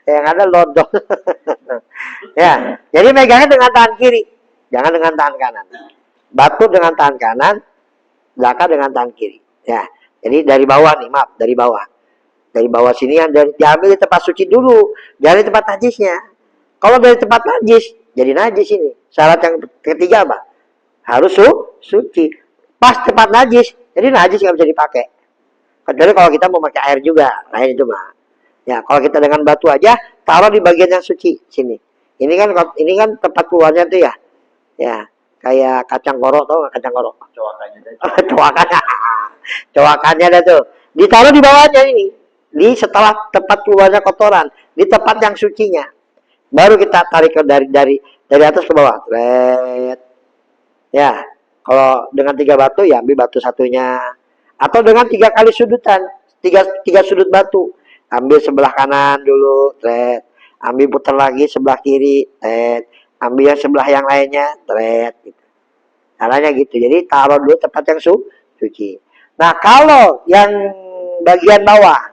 Yang ada lodok. Ya, jadi megangnya dengan tangan kiri, jangan dengan tangan kanan. Batu dengan tangan kanan, zakar dengan tangan kiri. Ya, jadi dari bawah nih, maaf, dari bawah. Dari bawah sini yang diambil di tempat suci dulu, jangan di tempat najisnya. Kalau dari tempat najis, jadi najis ini. Syarat yang ketiga apa? Harus suci. Pas tempat najis, jadi najis nggak bisa dipakai. Kecuali kalau kita mau pakai air juga, lain itu mah. Ya, kalau kita dengan batu aja, taruh di bagian yang suci sini. Ini kan tempat keluarnya tuh ya. Ya, kayak kacang korok, tau gak kacang korok? Coakannya ada tuh. Ditaruh di bawahnya ini. Di setelah tempat keluarnya kotoran, di tempat yang sucinya. Baru kita tarik dari atas ke bawah. Red. Ya, kalau dengan 3 batu ya ambil batu satunya. Atau dengan 3 kali sudutan, 3 sudut batu. Ambil sebelah kanan dulu, red. Ambil putar lagi sebelah kiri, red. Ambil yang sebelah yang lainnya, red. Gitu. Caranya gitu. Jadi taruh dulu tempat yang suci. Nah, kalau yang bagian bawah,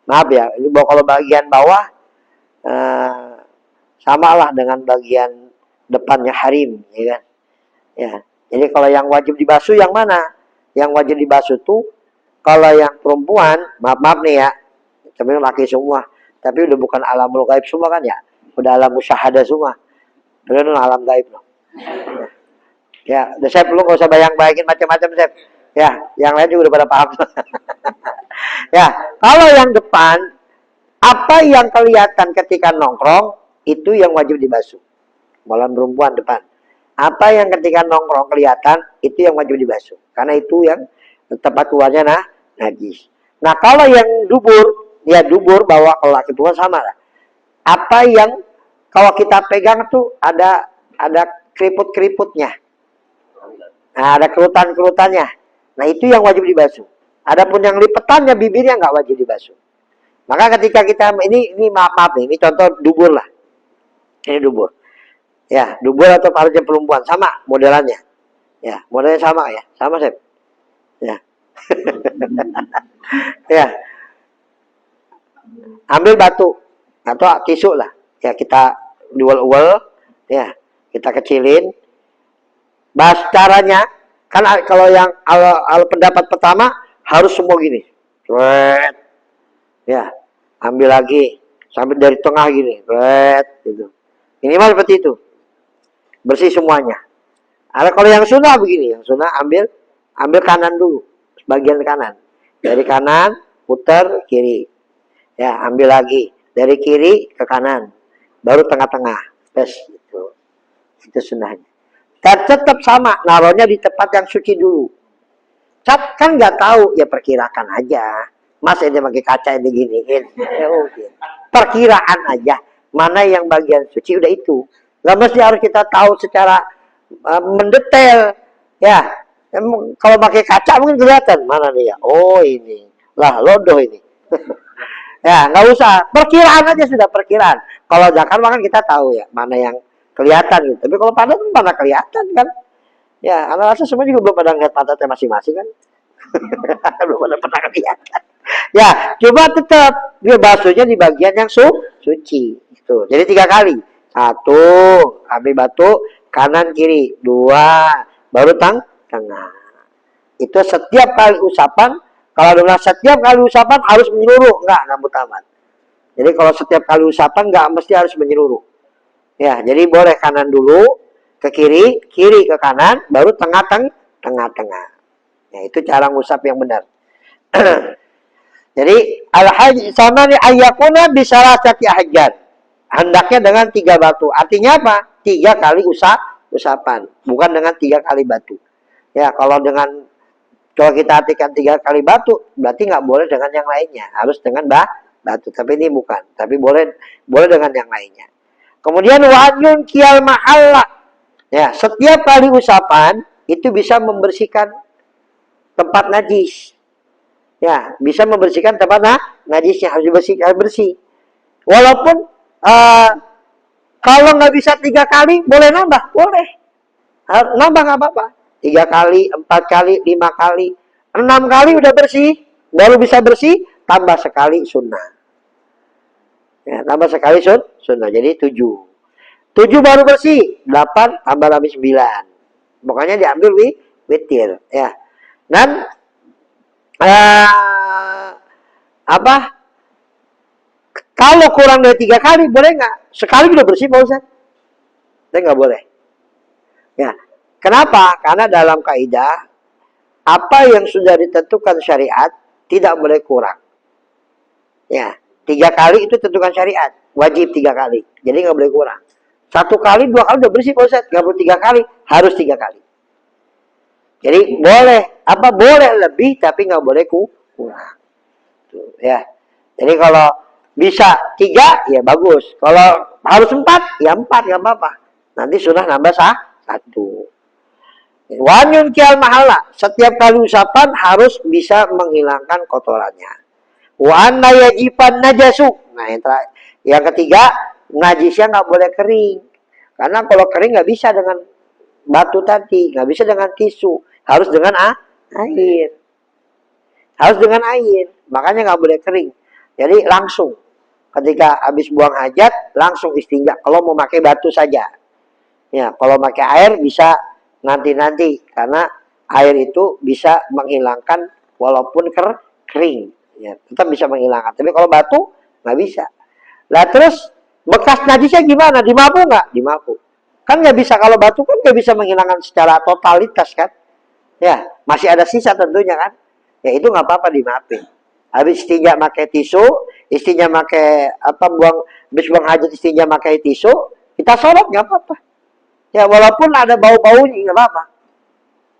maaf ya, ini kalau bagian bawah samalah dengan bagian depannya harim, ya kan? Ya. Jadi kalau yang wajib dibasuh yang mana? Yang wajib dibasuh tuh kalau yang perempuan, maaf nih ya, sebenarnya laki semua, tapi udah bukan alamul gaib semua kan ya, udah alam musyahadah semua, udah alam gaib loh. Ya, udah saya perlu nggak usah bayangin macam-macam saya. Ya, yang lain juga udah pada paham. Ya, kalau yang depan, apa yang kelihatan ketika nongkrong itu yang wajib dibasuh. Malam perempuan depan. Apa yang ketika nongkrong kelihatan itu yang wajib dibasuh. Karena itu yang tempat keluarnya najis. Nah, kalau yang dubur, ya dubur bawa ke laki tua sama lah. Apa yang kalau kita pegang tuh ada keriput-keriputnya. Nah, ada kerutan-kerutannya. Nah, itu yang wajib dibasuh. Adapun yang lipetannya bibirnya nggak wajib dibasuh. Maka ketika kita ini maaf nih, ini contoh dubur lah. Ini dubur. Ya, dubur atau parutnya perempuan sama modelannya. Ya, modelnya sama ya, sama Sep. Ya. Ya, ambil batu atau tisu lah. Ya, kita duel-uel, ya, kita kecilin. Bahas caranya, kan kalau yang al pendapat pertama harus semua gini. Ya, ambil lagi sampai dari tengah gini, gitu. Minimal seperti itu. Bersih semuanya. Ada kalau yang sunnah begini, yang sunnah ambil kanan dulu, bagian kanan. Dari kanan putar kiri. Ya, ambil lagi dari kiri ke kanan. Baru tengah-tengah. Tes gitu. Itu sunnahnya. Dan tetap sama, naruhnya di tempat yang suci dulu. Cat kan nggak tahu, ya perkirakan aja. Mas ini pakai kaca ini diginiin. Ya, okay. Perkiraan aja. Mana yang bagian suci udah itu. Nggak mesti harus kita tahu secara mendetail. Ya, kalau pakai kaca mungkin kelihatan mana nih ya. Oh ini, lah lodoh ini. Ya nggak usah. Perkiraan aja sudah perkiraan. Kalau zakar kan kita tahu ya mana yang kelihatan gitu. Tapi kalau padat mana kelihatan kan. Ya, anak rasa semua juga belum pada ngeliat pantatnya masing-masing kan. Belum pada pernah kelihatan. Ya, coba tetap dia basuhnya di bagian yang suci. Gitu. Jadi 3 kali. 1, ambil batu kanan kiri. 2, baru tengah. Itu setiap kali usapan. Kalau dengan setiap kali usapan harus menyeluruh, enggak mutamat. Jadi kalau setiap kali usapan enggak mesti harus menyeluruh. Ya, jadi boleh kanan dulu ke kiri, kiri ke kanan, baru tengah-tengah. Ya, itu cara ngusap yang benar. Jadi al-hajj sama nih ayakuna bisalasati hajar. Hendaknya dengan 3 batu. Artinya apa? 3 kali usapan, bukan dengan 3 kali batu. Ya, kalau kita artikan 3 kali batu, berarti nggak boleh dengan yang lainnya, harus dengan batu. Tapi ini bukan, tapi boleh dengan yang lainnya. Kemudian wajun kial mahalla. Ya, setiap kali usapan itu bisa membersihkan tempat najis. Ya, bisa membersihkan tempat najisnya, harus dibersihkan bersih. Walaupun kalau nggak bisa 3 kali, boleh nambah, boleh. Nambah nggak apa-apa. 3 kali, 4 kali, 5 kali, 6 kali udah bersih, baru bisa bersih, tambah sekali sunnah. Ya, tambah sekali sunnah, jadi 7. 7 baru bersih, 8 tambah lagi 9. Pokoknya diambil witir, ya. Dan kalau kurang dari 3 kali boleh nggak? Sekali udah bersih Pak Ustaz? Saya nggak boleh. Ya, kenapa? Karena dalam kaidah apa yang sudah ditentukan syariat tidak boleh kurang. Ya, 3 kali itu tentukan syariat, wajib 3 kali. Jadi nggak boleh kurang. 1 kali, 2 kali udah bersih Pak Ustaz, nggak perlu 3 kali, harus 3 kali. Jadi boleh lebih tapi nggak boleh kurang. Tuh, ya. Jadi kalau bisa 3 ya bagus. Kalau harus 4 ya 4 nggak apa-apa. Nanti sunnah nambah 1. Wanyun kial mahala. Setiap kali usapan harus bisa menghilangkan kotorannya. Wa anna yajiban najasu. Nah yang ketiga, najisnya nggak boleh kering. Karena kalau kering nggak bisa dengan batu tadi, nggak bisa dengan tisu, harus dengan air. Harus dengan air. Makanya nggak boleh kering. Jadi langsung ketika habis buang hajat langsung istinja. Kalau mau pakai batu saja. Ya, kalau pakai air bisa nanti karena air itu bisa menghilangkan walaupun kering. Ya, tetap bisa menghilangkan. Tapi kalau batu nggak bisa. Lah terus bekas najisnya gimana? Dimapu nggak? Dimapu. Kan nggak bisa, kalau batu kan nggak bisa menghilangkan secara totalitas kan? Ya, masih ada sisa tentunya kan? Ya itu nggak apa-apa dimapin. Habis istinja pakai tisu, istinja pakai habis buang hajat istinja pakai tisu, kita sholat nggak apa-apa. Ya walaupun ada bau-baunya nggak apa-apa.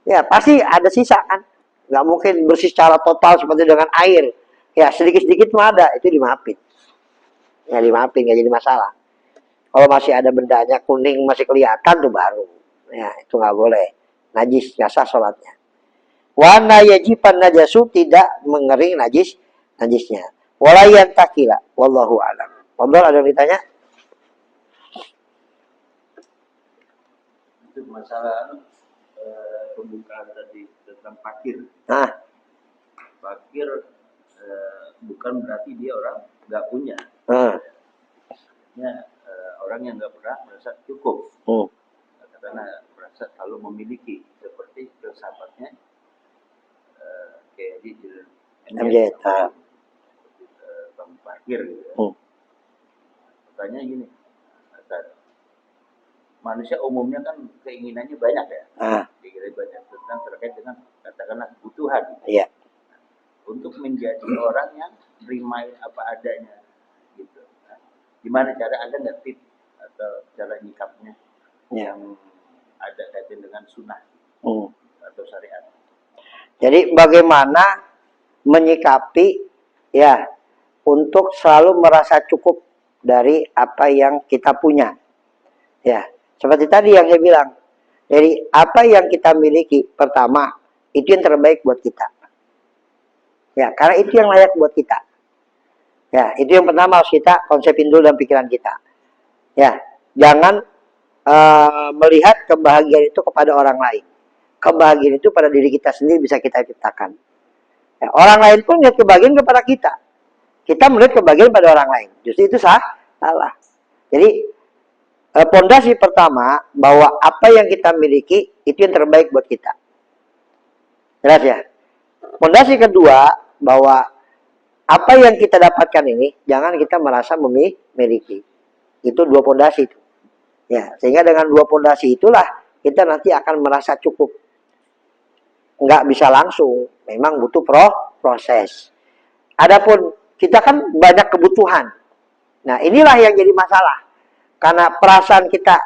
Ya pasti ada sisa kan? Nggak mungkin bersih secara total seperti dengan air. Ya sedikit-sedikit mah ada, itu dimapin. Ya dimapin, nggak jadi masalah. Kalau masih ada bendanya kuning masih kelihatan tuh baru. Ya itu nggak boleh. Najis, nggak sah sholatnya. Wana yajiban najasu, tidak mengering najisnya. Walayan takila, wallahu alam. Wallahu ada yang ditanya? Itu masalah pembukaan tadi tentang fakir. Nah, Fakir bukan berarti dia orang nggak punya. Orang yang nggak pernah merasa cukup. Karena merasa selalu memiliki, seperti filsafatnya kayak di MJ. Bang Fakir gitu. Pertanyaan gini, manusia umumnya kan keinginannya banyak ya, keinginannya banyak tentang terkait dengan katakanlah kebutuhan. Iya. Untuk menjadi orang yang rimain apa adanya, gitu. Nah, gimana cara ada nggak tips atau cara nyikapnya yang ada kaitan dengan sunnah atau syariat? Jadi bagaimana menyikapi ya untuk selalu merasa cukup dari apa yang kita punya. Ya, seperti tadi yang saya bilang. Jadi apa yang kita miliki pertama itu yang terbaik buat kita. Ya, karena itu yang layak buat kita. Ya, itu yang pertama harus kita konsepin dulu dalam pikiran kita. Ya, jangan melihat kebahagiaan itu kepada orang lain. Kebahagiaan itu pada diri kita sendiri bisa kita ciptakan. Ya, orang lain pun melihat kebahagiaan kepada kita. Kita melihat kebahagiaan pada orang lain. Justru itu salah. Jadi pondasi pertama bahwa apa yang kita miliki itu yang terbaik buat kita. Jelas ya. Pondasi kedua bahwa apa yang kita dapatkan ini jangan kita merasa memiliki. Itu dua pondasi itu. Ya, sehingga dengan dua pondasi itulah kita nanti akan merasa cukup. Nggak bisa langsung, memang butuh proses. Adapun kita kan banyak kebutuhan. Nah, inilah yang jadi masalah. Karena perasaan kita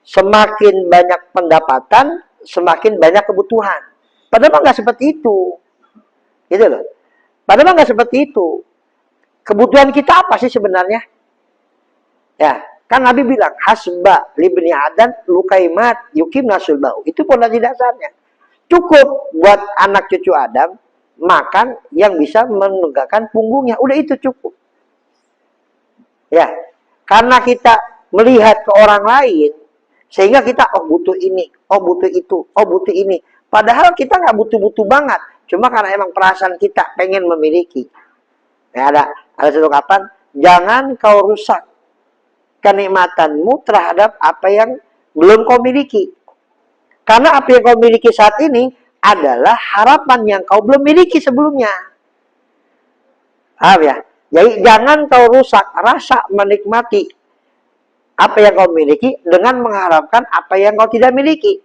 semakin banyak pendapatan, semakin banyak kebutuhan. Padahal nggak seperti itu. Gitu loh. Padahal nggak seperti itu. Kebutuhan kita apa sih sebenarnya? Ya, kan Nabi bilang, hasba libni adan lukaimat yukim nasulbau. Itu pondasi dasarnya. Cukup buat anak cucu Adam makan yang bisa menegakkan punggungnya. Udah itu cukup. Ya, karena kita melihat ke orang lain, sehingga kita butuh ini, butuh itu, butuh ini. Padahal kita nggak butuh-butuh banget. Cuma karena emang perasaan kita pengen memiliki. Ya, ada satu kapan, jangan kau rusak kenikmatanmu terhadap apa yang belum kau miliki. Karena apa yang kau miliki saat ini adalah harapan yang kau belum miliki sebelumnya. Paham ya? Jadi jangan kau rusak rasa menikmati apa yang kau miliki dengan mengharapkan apa yang kau tidak miliki.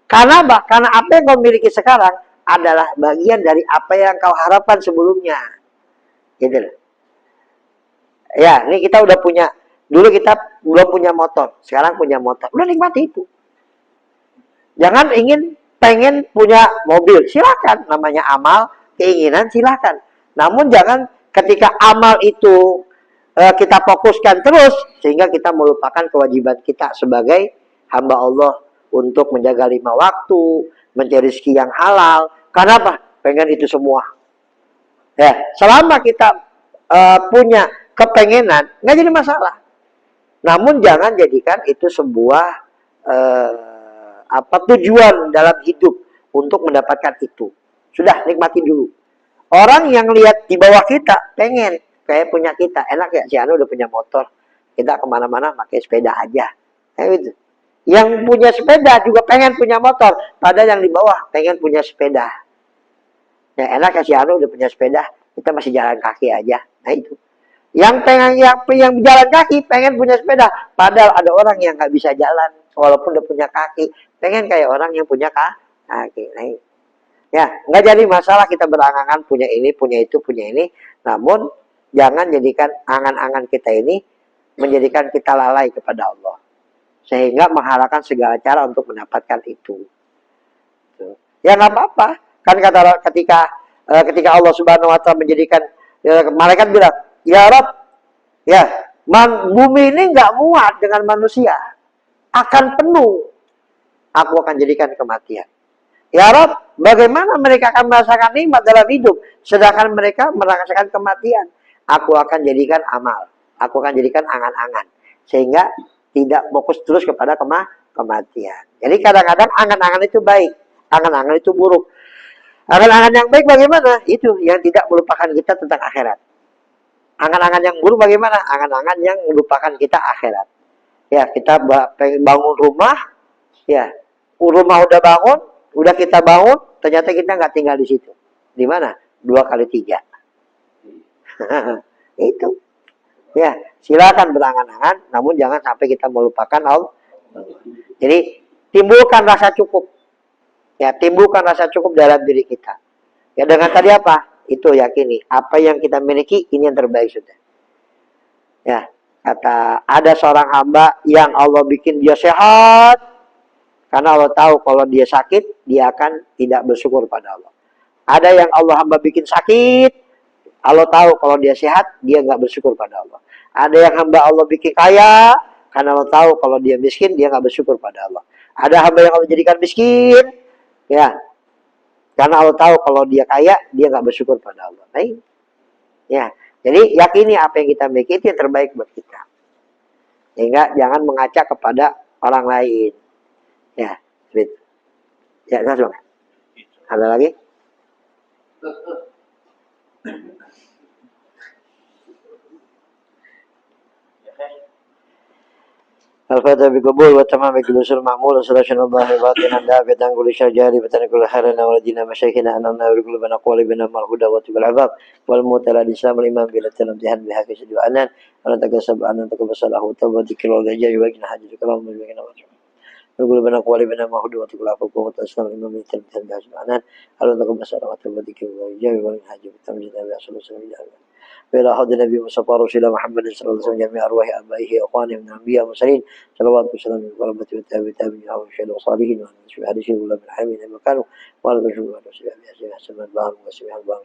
Karena apa yang kau miliki sekarang adalah bagian dari apa yang kau harapkan sebelumnya. Gitu loh. Ya, ini kita udah punya. Dulu kita belum punya motor, sekarang punya motor. Udah nikmati itu. Jangan pengen punya mobil, silakan. Namanya amal, keinginan silakan. Namun jangan ketika amal itu kita fokuskan terus, sehingga kita melupakan kewajiban kita sebagai hamba Allah untuk menjaga 5 waktu, mencari rezeki yang halal. Karena apa? Pengen itu semua. Ya, selama kita punya kepengenan, nggak jadi masalah. Namun jangan jadikan itu sebuah tujuan dalam hidup untuk mendapatkan itu. Sudah, nikmati dulu. Orang yang lihat di bawah kita pengen kayak punya kita, enak ya si Anu udah punya motor, kita kemana-mana pakai sepeda aja. Kayak gitu. Yang punya sepeda juga pengen punya motor, padahal yang di bawah pengen punya sepeda. Ya enak ya si Anu udah punya sepeda, kita masih jalan kaki aja. Nah itu. Yang jalan kaki pengen punya sepeda, padahal ada orang yang nggak bisa jalan walaupun udah punya kaki, pengen kayak orang yang punya kaki. Nah, ya nggak jadi masalah kita berangan-angan punya ini, punya itu, punya ini. Namun jangan jadikan angan-angan kita ini menjadikan kita lalai kepada Allah, sehingga menghalalkan segala cara untuk mendapatkan itu. Ya nggak apa-apa, kan ketika Allah Subhanahu Wa Taala menjadikan malaikat bilang, ya Rob, ya bumi ini nggak muat dengan manusia, akan penuh. Aku akan jadikan kematian. Ya Rob, Bagaimana mereka akan merasakan nikmat dalam hidup, sedangkan mereka merasakan kematian? Aku akan jadikan amal, aku akan jadikan angan-angan, sehingga tidak fokus terus kepada kematian. Jadi kadang-kadang angan-angan itu baik, angan-angan itu buruk. Angan-angan yang baik bagaimana? Itu yang tidak melupakan kita tentang akhirat. Angan-angan yang buruk bagaimana? Angan-angan yang melupakan kita akhirat. Ya, kita bangun rumah, ya, rumah udah bangun, udah kita bangun, ternyata kita nggak tinggal di situ. Di mana? 2 kali 3. Itu. Ya, silakan berangan-angan, namun jangan sampai kita melupakan Allah. Jadi, timbulkan rasa cukup. Ya, timbulkan rasa cukup dalam diri kita. Ya, dengan tadi apa? Itu yakini. Apa yang kita miliki, ini yang terbaik sudah. Ya, kata ada seorang hamba yang Allah bikin dia sehat. Karena Allah tahu kalau dia sakit, dia akan tidak bersyukur pada Allah. Ada yang Allah hamba bikin sakit. Allah tahu kalau dia sehat, dia nggak bersyukur pada Allah. Ada yang hamba Allah bikin kaya. Karena Allah tahu kalau dia miskin, dia nggak bersyukur pada Allah. Ada hamba yang Allah jadikan miskin. Ya, karena Allah tahu kalau dia kaya, dia nggak bersyukur pada Allah. Baik. Ya, jadi yakini apa yang kita miliki itu yang terbaik buat kita. Sehingga jangan mengacak kepada orang lain. Ya, gitu. Ya, langsung. Ada lagi? الفتى بقبول وتمام جلوس المعمول وصلاة الله باطنا دافعة كل شجار فتن كل خيرنا ولدينا مشايخنا أن الله بقلوبنا قوالبنا مع الهدى وتب العذاب والموت على الإسلام الإمام بلا الامتحان بها كسد وعنان ولا تكسب أن تكبر صلاح وتوبة ذكر والرجاء وجنا حاجة كلام من وجنا وجنا بقلوبنا قوالبنا مع الهدى وتب العذاب وقوة الإسلام الإمام بلا الامتحان بها كسد وعنان ولا تكبر صلاح وتوبة ذكر والرجاء وجنا حاجة بالتمجيد بها صلى الله عليه وسلم بلا حد النبي مصطفى رسول محمد صلى الله عليه وسلم جميع أرواح آبائه وأخوانه من الأنبياء والمرسلين صلوات والسلام ورحمة والتابع تابعين وشهد وصالحين وأن حديثين ولا من حامين لما كانوا ولا تجوا ولا سبع بأسماء حسن البهم وسبع البهم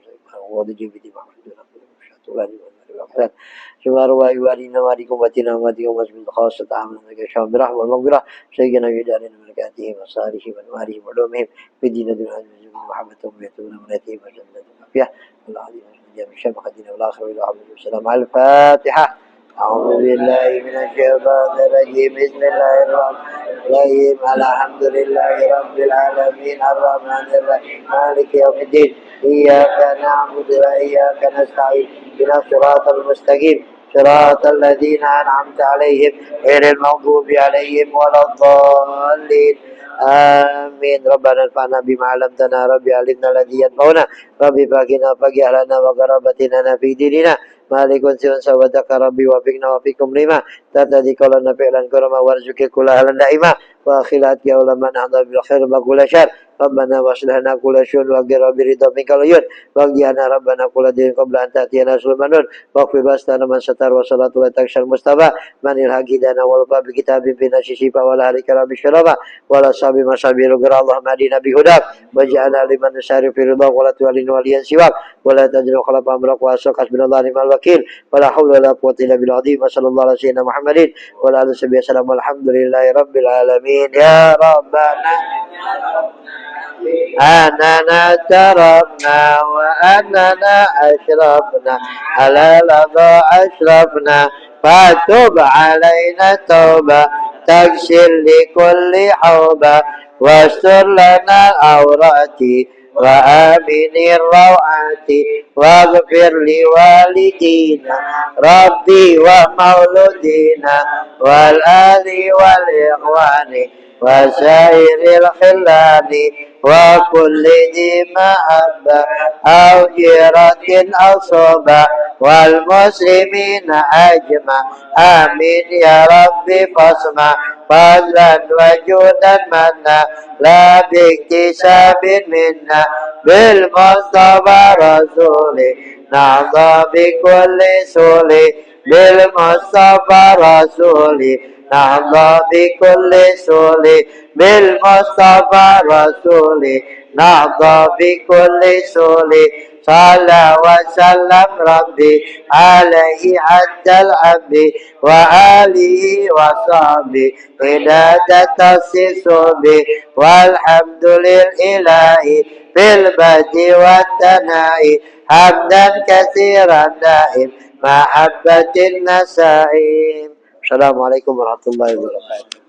وضجي بدي محمد ولا سبحان الله يوالينا وعليكم واتنا وعليكم واسم خاصة عامل الشام برحمة والمغفرة سيدنا يدارنا ملكاتهم وصالحهم وأنوارهم وعلومهم بدين دون عزم محبتهم ويتمنى مناتهم وجنة العافية والعظيم من الشام خدينا والآخر وإلى عبد السلام على الفاتحة. أعوذ بالله من الشيطان الرجيم بسم الله الرحمن الرحيم الحمد لله رب العالمين الرحمن الرحيم مالك يوم الدين إياك نعبد وإياك نستعين اهدنا الصراط المستقيم صراط الذين أنعمت عليهم غير المغضوب عليهم ولا الضالين آمين ربنا انفعنا بما علمتنا ربي علمنا الذي ينفعنا ربي باقنا باقي أهلنا وقرابتنا في ديننا مالك سيون سودك ربي وفقنا وفيكم لما ترتدي كلنا فعلا كرما وارزق كل أهلا دائما وأخلات يا علماء نحن بالخير وكل شر ربنا واصلحنا كل شؤون واقدر برضا منك العيون واقضينا ربنا كل دين قبل أن تأتينا سلمانون واغفر بأسنا من ستر وصلاة وتكشى المصطفى من الحق دانا والوفاء بكتاب في نشي شفاء ولا هلك رب الشرابة ولا صابي ما صابي رقر اللهم أهدنا بهداك واجعلنا لمن نسار في رضاك ولا تولين وليا سواك ولا تجعل خلف أمرك وأسوك حسبنا الله نعم الوكيل ولا حول ولا قوة إلا بالعظيم وصلى الله على سيدنا محمد وعلى آله وصحبه وسلم والحمد لله رب العالمين يا ربنا أننا اعترفنا وأننا أشرفنا على لظى أشرفنا فتب علينا توبة تغسل لكل حوبة واستر لنا العورات وآمن الروعات واغفر لوالدينا ربي ومولودينا والآل والإخوان وسائر الخلان وكل ذي محبة أو جيرة أو صحبة والمسلمين أجمع آمين يا ربي فاسمع فضلا وجودا منا لا باكتساب منا بالمصطفى رسولي نعظى بكل سولي بالمصطفى رسولي نعظى بكل سولي بالمصطفى رسولي نعظى بكل سولي صلى وسلم ربي عليه عد العبد وآله وصحبه إنادة الصب والحمد لله في البدء والثناء حمدا كثيرا دائم محبة النسائم. السلام عليكم ورحمة الله وبركاته.